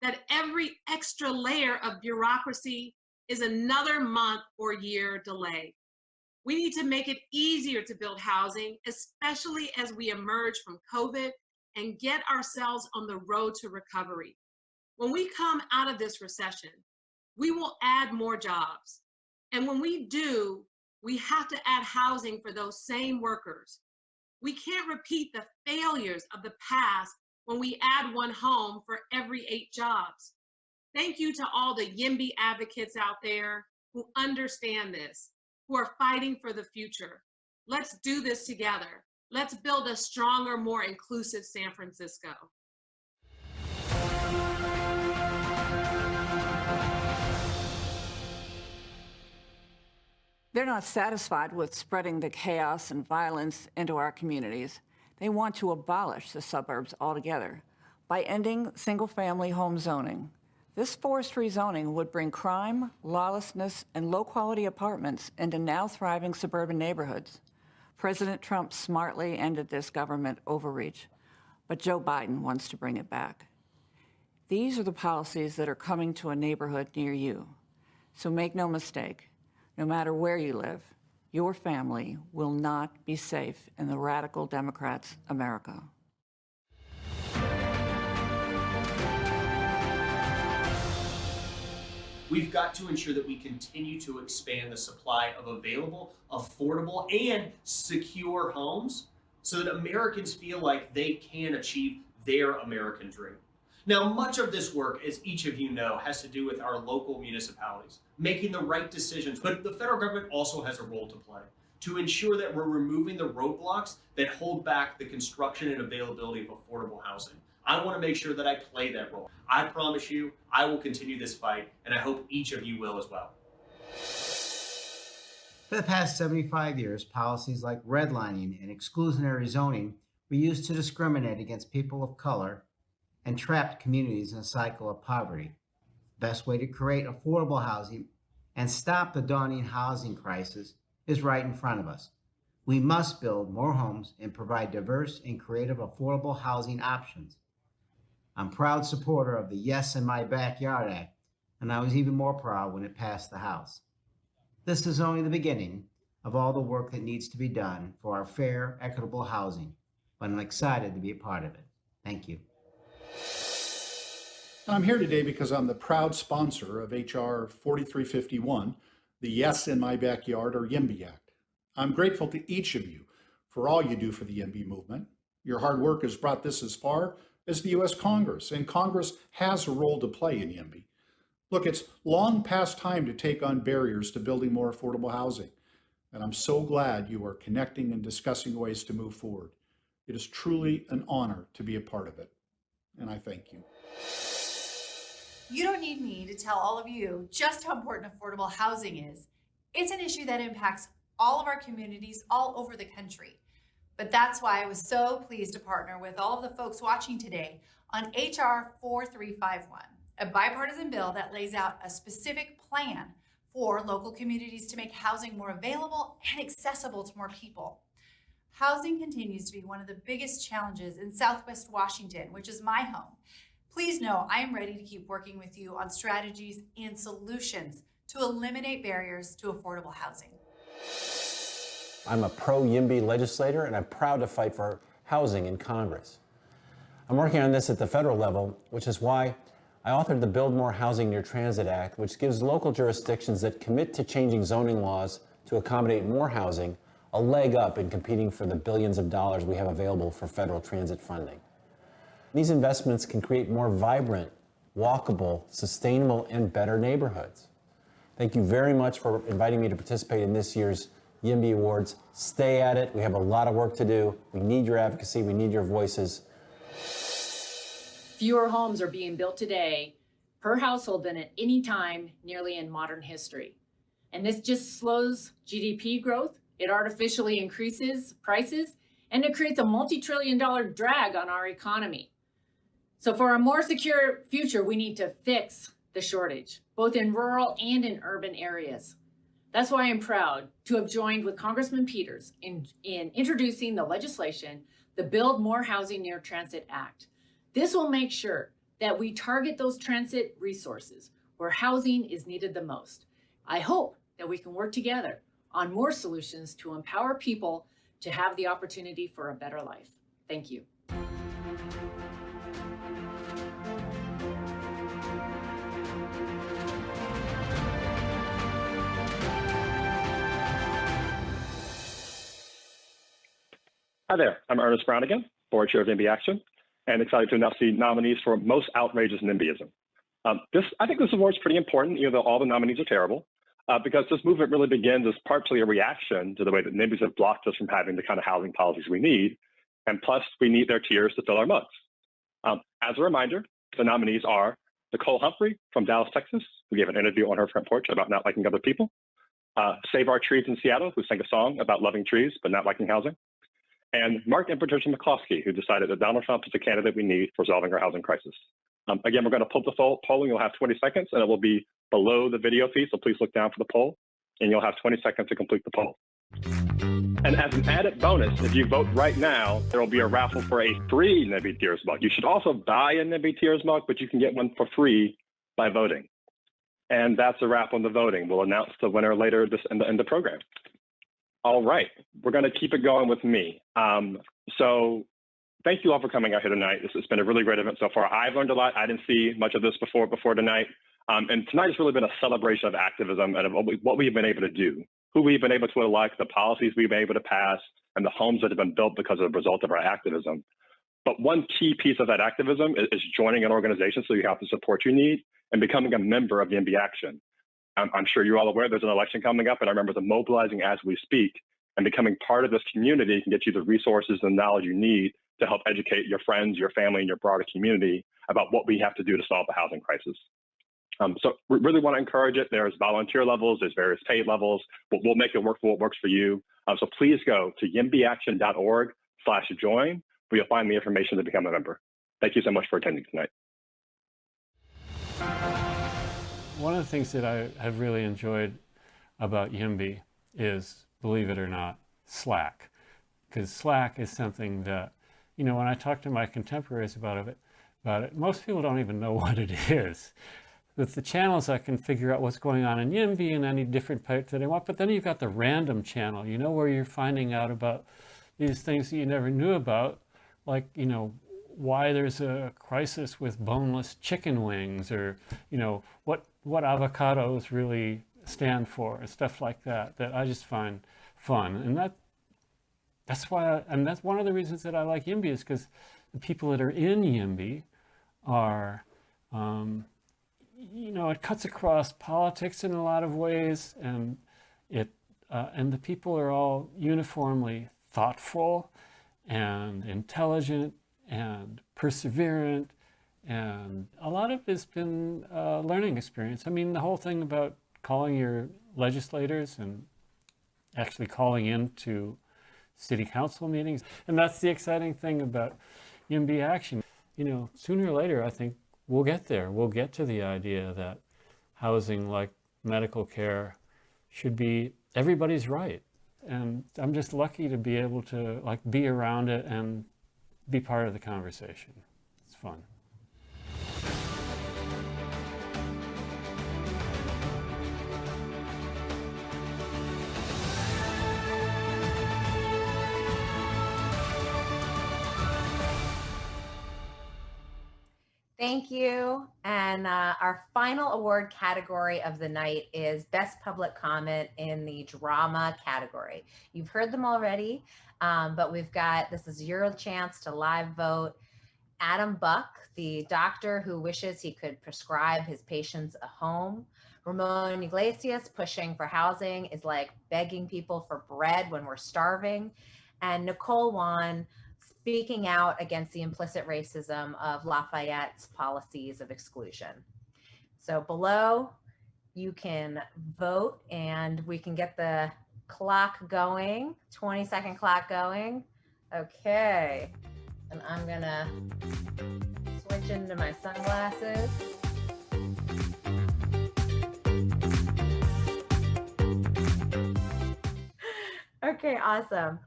that every extra layer of bureaucracy is another month or year delay. We need to make it easier to build housing, especially as we emerge from COVID and get ourselves on the road to recovery. When we come out of this recession, we will add more jobs. And when we do, we have to add housing for those same workers. We can't repeat the failures of the past when we add one home for every 8 jobs. Thank you to all the YIMBY advocates out there who understand this, who are fighting for the future. Let's do this together. Let's build a stronger, more inclusive San Francisco. They're not satisfied with spreading the chaos and violence into our communities. They want to abolish the suburbs altogether by ending single-family home zoning. This forced rezoning would bring crime, lawlessness, and low-quality apartments into now thriving suburban neighborhoods. President Trump smartly ended this government overreach, but Joe Biden wants to bring it back. These are the policies that are coming to a neighborhood near you. So make no mistake, no matter where you live, your family will not be safe in the radical Democrats' America. We've got to ensure that we continue to expand the supply of available, affordable, and secure homes so that Americans feel like they can achieve their American dream. Now, much of this work, as each of you know, has to do with our local municipalities, making the right decisions, but the federal government also has a role to play to ensure that we're removing the roadblocks that hold back the construction and availability of affordable housing. I want to make sure that I play that role. I promise you, I will continue this fight, and I hope each of you will as well. For the past 75 years, policies like redlining and exclusionary zoning were used to discriminate against people of color and trapped communities in a cycle of poverty. The best way to create affordable housing and stop the dawning housing crisis is right in front of us. We must build more homes and provide diverse and creative affordable housing options. I'm a proud supporter of the Yes in My Backyard Act, and I was even more proud when it passed the House. This is only the beginning of all the work that needs to be done for our fair, equitable housing, but I'm excited to be a part of it. Thank you. I'm here today because I'm the proud sponsor of H.R. 4351, the Yes in My Backyard, or YIMBY Act. I'm grateful to each of you for all you do for the YIMBY movement. Your hard work has brought this as far as the U.S. Congress, and Congress has a role to play in YIMBY. Look, it's long past time to take on barriers to building more affordable housing, and I'm so glad you are connecting and discussing ways to move forward. It is truly an honor to be a part of it, and I thank you. You don't need me to tell all of you just how important affordable housing is. It's an issue that impacts all of our communities all over the country. But that's why I was so pleased to partner with all of the folks watching today on HR 4351, a bipartisan bill that lays out a specific plan for local communities to make housing more available and accessible to more people. Housing continues to be one of the biggest challenges in Southwest Washington, which is my home. Please know I am ready to keep working with you on strategies and solutions to eliminate barriers to affordable housing. I'm a pro-YIMBY legislator, and I'm proud to fight for housing in Congress. I'm working on this at the federal level, which is why I authored the Build More Housing Near Transit Act, which gives local jurisdictions that commit to changing zoning laws to accommodate more housing a leg up in competing for the billions of dollars we have available for federal transit funding. These investments can create more vibrant, walkable, sustainable, and better neighborhoods. Thank you very much for inviting me to participate in this year's YIMBY Awards. Stay at it. We have a lot of work to do. We need your advocacy. We need your voices. Fewer homes are being built today per household than at any time nearly in modern history. And this just slows GDP growth. It artificially increases prices, and it creates a multi-trillion-dollar drag on our economy. So for a more secure future, we need to fix the shortage, both in rural and in urban areas. That's why I'm proud to have joined with Congressman Peters in introducing the legislation, the Build More Housing Near Transit Act. This will make sure that we target those transit resources where housing is needed the most. I hope that we can work together on more solutions to empower people to have the opportunity for a better life. Thank you. Hi there, I'm Ernest Brown again, Board Chair of YIMBY Action, and excited to announce the nominees for Most Outrageous NIMBYism. I think this award is pretty important, even though all the nominees are terrible, because this movement really begins as partially a reaction to the way that NIMBYs have blocked us from having the kind of housing policies we need, and plus we need their tears to fill our mugs. As a reminder, the nominees are Nicole Humphrey from Dallas, Texas, who gave an interview on her front porch about not liking other people, Save Our Trees in Seattle, who sang a song about loving trees but not liking housing, and Mark and Patricia McCloskey, who decided that Donald Trump is the candidate we need for solving our housing crisis. Again, we're going to pull the polling. You'll have 20 seconds, and it will be below the video feed, so please look down for the poll, and you'll have 20 seconds to complete the poll. And as an added bonus, if you vote right now, there will be a raffle for a free NIMBY Tears mug. You should also buy a NIMBY Tears mug, but you can get one for free by voting. And that's a wrap on the voting. We'll announce the winner later in the program. All right, we're going to keep it going with me. So thank you all for coming out here tonight. This has been a really great event so far. I've learned a lot. I didn't see much of this before tonight. And tonight has really been a celebration of activism and of what we've been able to do, who we've been able to elect, the policies we've been able to pass, and the homes that have been built because of the result of our activism. But one key piece of that activism is joining an organization so you have the support you need and becoming a member of YIMBY Action. I'm sure you're all aware there's an election coming up, and our members are mobilizing as we speak, and becoming part of this community can get you the resources and knowledge you need to help educate your friends, your family, and your broader community about what we have to do to solve the housing crisis. So we really want to encourage it. There's volunteer levels, there's various paid levels, but we'll make it work for what works for you. So please go to yimbyAction.org/join, where you'll find the information to become a member. Thank you so much for attending tonight. One of the things that I have really enjoyed about YIMBY is, believe it or not, Slack. Because Slack is something that, you know, when I talk to my contemporaries about it, most people don't even know what it is. With the channels, I can figure out what's going on in YIMBY and any different part that I want, but then you've got the random channel, you know, where you're finding out about these things that you never knew about, like, you know, why there's a crisis with boneless chicken wings, or, you know, what avocados really stand for, and stuff like that, that I just find fun. And that's why, and that's one of the reasons that I like YIMBY, is because the people that are in YIMBY are, you know, it cuts across politics in a lot of ways, and and the people are all uniformly thoughtful and intelligent and perseverant, and a lot of it's been a learning experience. I mean, the whole thing about calling your legislators and actually calling into city council meetings, and that's the exciting thing about YIMBY Action. You know, sooner or later, I think we'll get there. We'll get to the idea that housing, like medical care, should be everybody's right. And I'm just lucky to be able to, like, be around it and be part of the conversation. It's fun. Thank you. And our final award category of the night is Best Public Comment in the Drama category. You've heard them already, but this is your chance to live vote. Adam Buck, the doctor who wishes he could prescribe his patients a home. Ramon Iglesias, pushing for housing is like begging people for bread when we're starving. And Nicole Wan, speaking out against the implicit racism of Lafayette's policies of exclusion. So below, you can vote, and we can get the clock going, 20-second clock going. Okay, and I'm gonna switch into my sunglasses. Okay, awesome.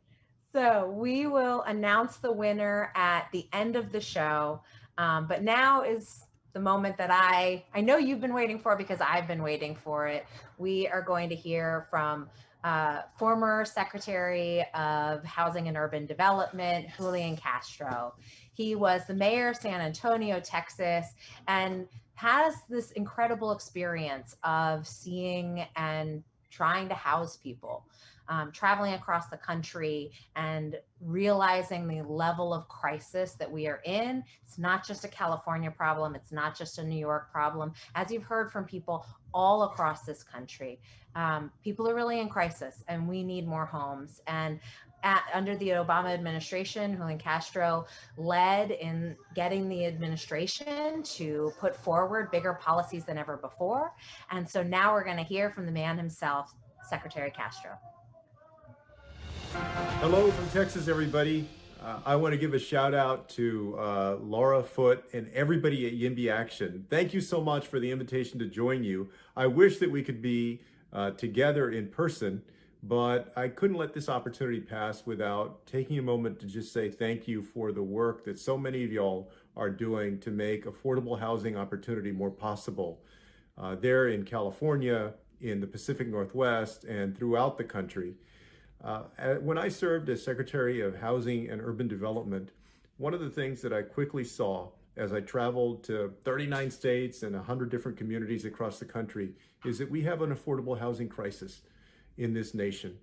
So we will announce the winner at the end of the show. But now is the moment that I know you've been waiting for, because I've been waiting for it. We are going to hear from former Secretary of Housing and Urban Development, Julian Castro. He was the mayor of San Antonio, Texas, and has this incredible experience of seeing and trying to house people. Traveling across the country and realizing the level of crisis that we are in. It's not just a California problem. It's not just a New York problem. As you've heard from people all across this country, people are really in crisis, and we need more homes. And under the Obama administration, Julian Castro led in getting the administration to put forward bigger policies than ever before. And so now we're going to hear from the man himself, Secretary Castro. Hello from Texas, everybody. I want to give a shout out to Laura Foote and everybody at YIMBY Action. Thank you so much for the invitation to join you. I wish that we could be together in person, but I couldn't let this opportunity pass without taking a moment to just say thank you for the work that so many of y'all are doing to make affordable housing opportunity more possible there in California, in the Pacific Northwest, and throughout the country. When I served as Secretary of Housing and Urban Development, one of the things that I quickly saw as I traveled to 39 states and 100 different communities across the country is that we have an affordable housing crisis in this nation.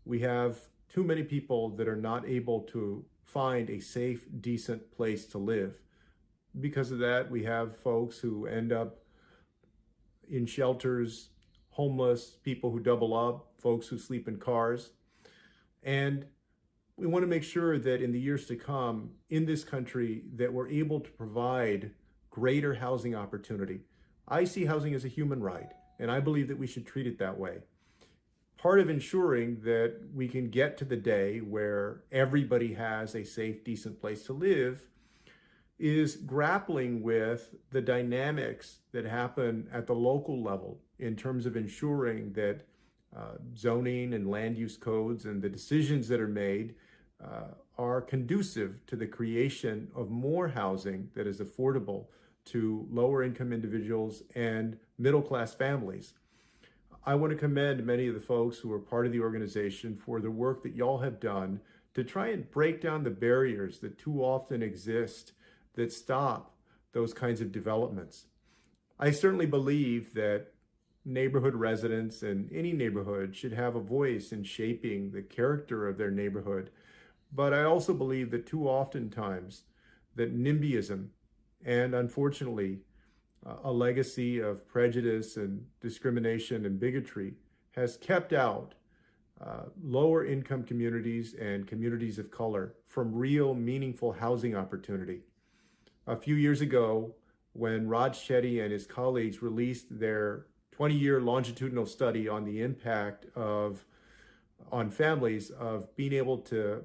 We have too many people that are not able to find a safe, decent place to live. Because of that, we have folks who end up in shelters, homeless, people who double up, folks who sleep in cars. And we want to make sure that in the years to come in this country that we're able to provide greater housing opportunity. I see housing as a human right, and I believe that we should treat it that way. Part of ensuring that we can get to the day where everybody has a safe, decent place to live is grappling with the dynamics that happen at the local level in terms of ensuring that zoning and land use codes and the decisions that are made are conducive to the creation of more housing that is affordable to lower income individuals and middle class families. I want to commend many of the folks who are part of the organization for the work that y'all have done to try and break down the barriers that too often exist that stop those kinds of developments. I certainly believe that neighborhood residents in any neighborhood should have a voice in shaping the character of their neighborhood. But I also believe that too often times that NIMBYism, and unfortunately a legacy of prejudice and discrimination and bigotry, has kept out lower income communities and communities of color from real meaningful housing opportunity. A few years ago, when Rod Shetty and his colleagues released their 20-year longitudinal study on the impact on families of being able to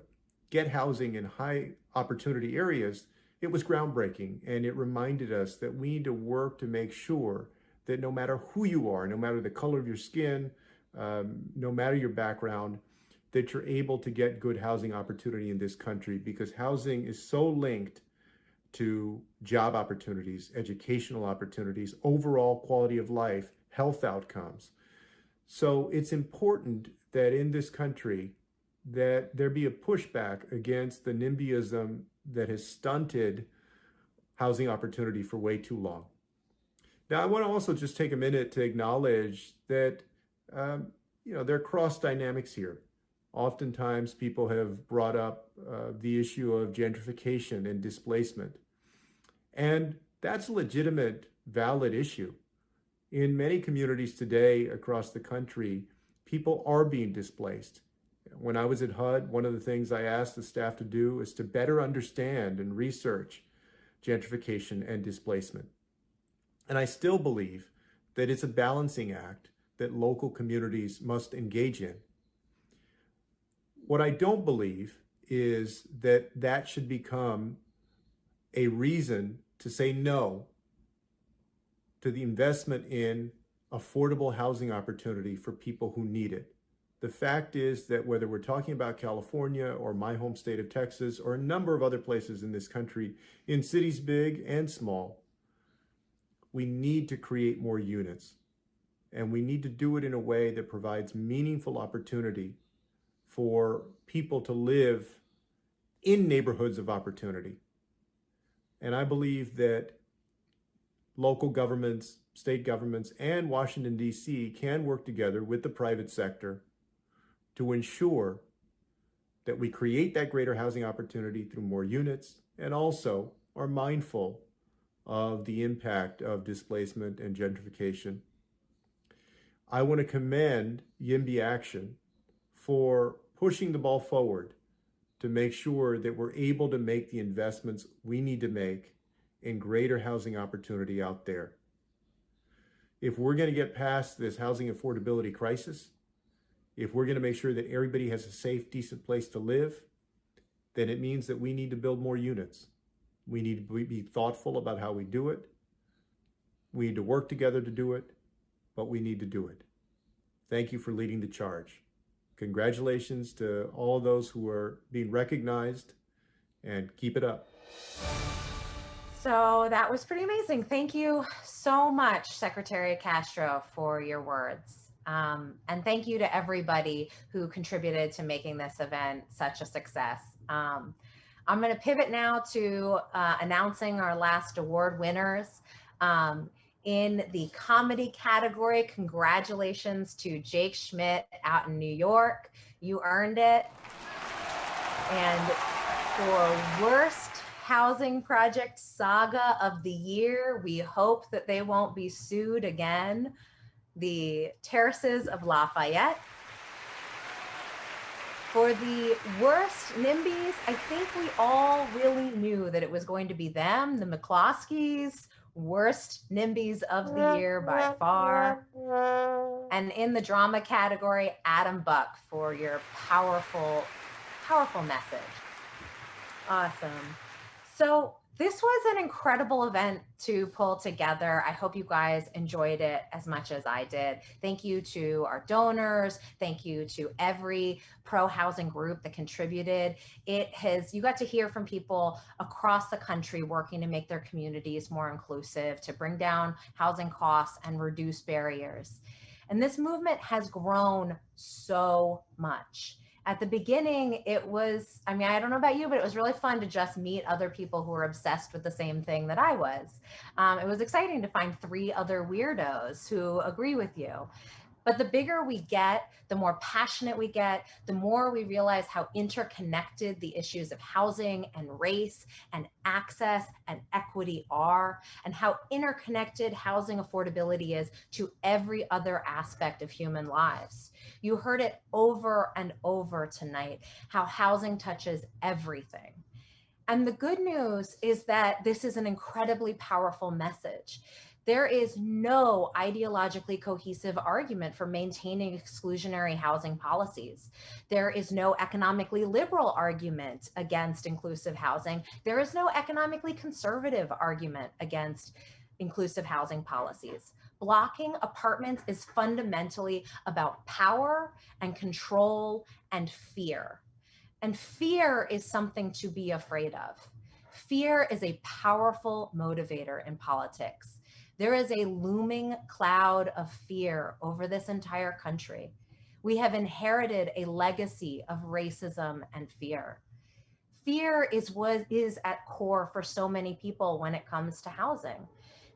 get housing in high opportunity areas, it was groundbreaking, and it reminded us that we need to work to make sure that no matter who you are, no matter the color of your skin, no matter your background, that you're able to get good housing opportunity in this country, because housing is so linked to job opportunities, educational opportunities, overall quality of life, health outcomes. So it's important that in this country that there be a pushback against the NIMBYism that has stunted housing opportunity for way too long. Now, I want to also just take a minute to acknowledge that there are cross dynamics here. Oftentimes people have brought up the issue of gentrification and displacement. And that's a legitimate, valid issue. In many communities today across the country, people are being displaced. When I was at HUD, one of the things I asked the staff to do is to better understand and research gentrification and displacement. And I still believe that it's a balancing act that local communities must engage in. What I don't believe is that that should become a reason to say no to the investment in affordable housing opportunity for people who need it. The fact is that whether we're talking about California or my home state of Texas or a number of other places in this country, in cities big and small, we need to create more units. And we need to do it in a way that provides meaningful opportunity for people to live in neighborhoods of opportunity. And I believe that local governments, state governments, and Washington, D.C. can work together with the private sector to ensure that we create that greater housing opportunity through more units, and also are mindful of the impact of displacement and gentrification. I want to commend YIMBY Action for pushing the ball forward to make sure that we're able to make the investments we need to make in greater housing opportunity out there. If we're going to get past this housing affordability crisis, if we're going to make sure that everybody has a safe, decent place to live, then it means that we need to build more units. We need to be thoughtful about how we do it. We need to work together to do it, but we need to do it. Thank you for leading the charge. Congratulations to all of those who are being recognized, and keep it up. So that was pretty amazing. Thank you so much, Secretary Castro, for your words. And thank you to everybody who contributed to making this event such a success. I'm going to pivot now to announcing our last award winners. In the comedy category, congratulations to Jake Schmidt out in New York. You earned it. And for worst housing project Saga of the year, we hope that they won't be sued again. The Terraces of Lafayette. For the worst NIMBYs, I think we all really knew that it was going to be them, the McCloskeys, worst NIMBYs of the year by far. And in the drama category, Adam Buck for your powerful, powerful message. Awesome. So this was an incredible event to pull together. I hope you guys enjoyed it as much as I did. Thank you to our donors. Thank you to every pro-housing group that contributed. You got to hear from people across the country working to make their communities more inclusive, to bring down housing costs and reduce barriers. And this movement has grown so much. At the beginning, it was, I mean, I don't know about you, but it was really fun to just meet other people who were obsessed with the same thing that I was. It was exciting to find 3 other weirdos who agree with you. But the bigger we get, the more passionate we get, the more we realize how interconnected the issues of housing and race and access and equity are, and how interconnected housing affordability is to every other aspect of human lives. You heard it over and over tonight, how housing touches everything. And the good news is that this is an incredibly powerful message. There is no ideologically cohesive argument for maintaining exclusionary housing policies. There is no economically liberal argument against inclusive housing. There is no economically conservative argument against inclusive housing policies. Blocking apartments is fundamentally about power and control and fear. And fear is something to be afraid of. Fear is a powerful motivator in politics. There is a looming cloud of fear over this entire country. We have inherited a legacy of racism and fear. Fear is what is at core for so many people when it comes to housing.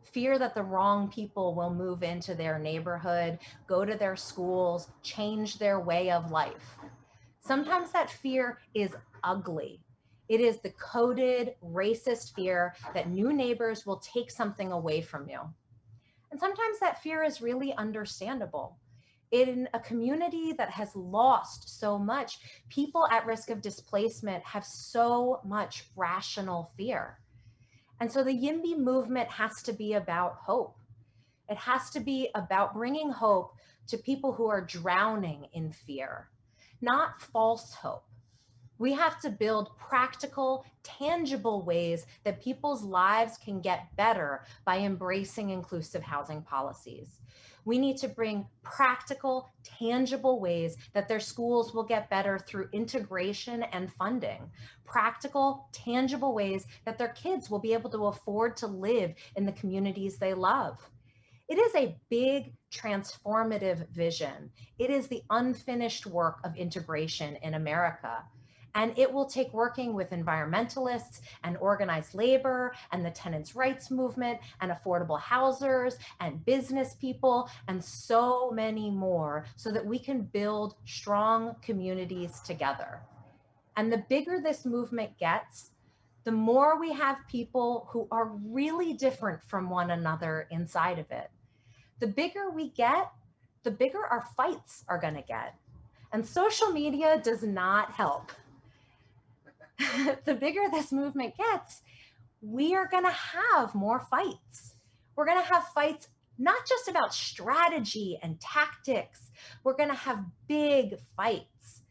Fear that the wrong people will move into their neighborhood, go to their schools, change their way of life. Sometimes that fear is ugly. It is the coded racist fear that new neighbors will take something away from you. And sometimes that fear is really understandable. In a community that has lost so much, people at risk of displacement have so much rational fear. And so the YIMBY movement has to be about hope. It has to be about bringing hope to people who are drowning in fear, not false hope, We have to build practical, tangible ways that people's lives can get better by embracing inclusive housing policies. We need to bring practical, tangible ways that their schools will get better through integration and funding. Practical, tangible ways that their kids will be able to afford to live in the communities they love. It is a big, transformative vision. It is the unfinished work of integration in America. And it will take working with environmentalists and organized labor and the tenants' rights movement and affordable housers and business people and so many more so that we can build strong communities together. And the bigger this movement gets, the more we have people who are really different from one another inside of it. The bigger we get, the bigger our fights are going to get. And social media does not help. The bigger this movement gets, we are going to have more fights. We're going to have fights not just about strategy and tactics. We're going to have big fights.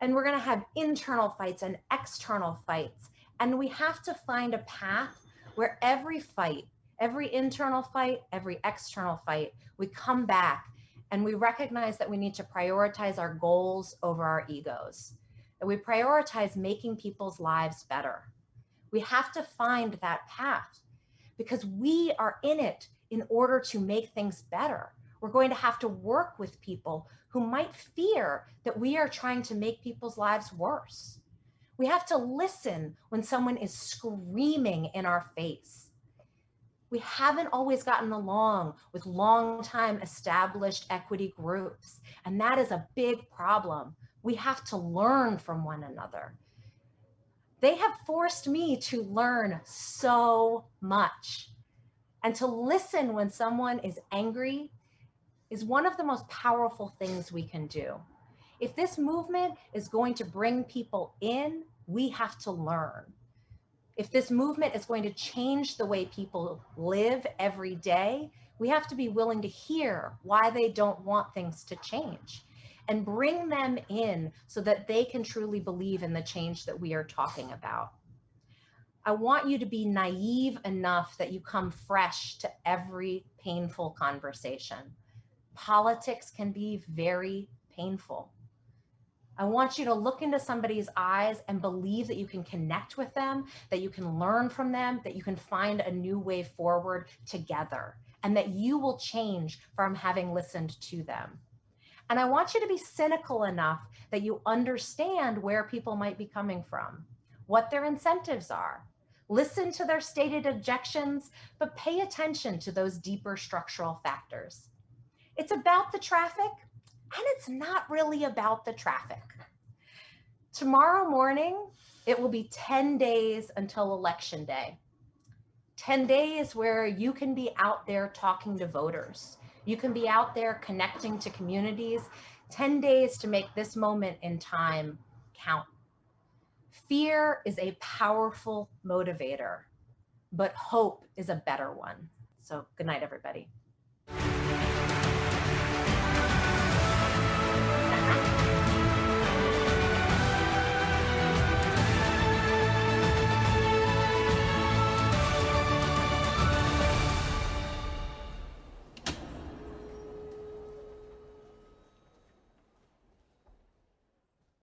And we're going to have internal fights and external fights. And we have to find a path where every fight, every internal fight, every external fight, we come back and we recognize that we need to prioritize our goals over our egos. And we prioritize making people's lives better. We have to find that path because we are in it in order to make things better. We're going to have to work with people who might fear that we are trying to make people's lives worse. We have to listen when someone is screaming in our face. We haven't always gotten along with long-time established equity groups, and that is a big problem. We have to learn from one another. They have forced me to learn so much. And to listen when someone is angry is one of the most powerful things we can do. If this movement is going to bring people in, we have to learn. If this movement is going to change the way people live every day, we have to be willing to hear why they don't want things to change and bring them in so that they can truly believe in the change that we are talking about. I want you to be naive enough that you come fresh to every painful conversation. Politics can be very painful. I want you to look into somebody's eyes and believe that you can connect with them, that you can learn from them, that you can find a new way forward together, and that you will change from having listened to them. And I want you to be cynical enough that you understand where people might be coming from, what their incentives are. Listen to their stated objections, but pay attention to those deeper structural factors. It's about the traffic, and it's not really about the traffic. Tomorrow morning, it will be 10 days until Election Day. 10 days where you can be out there talking to voters. You can be out there connecting to communities. 10 days to make this moment in time count. Fear is a powerful motivator, but hope is a better one. So good night, everybody.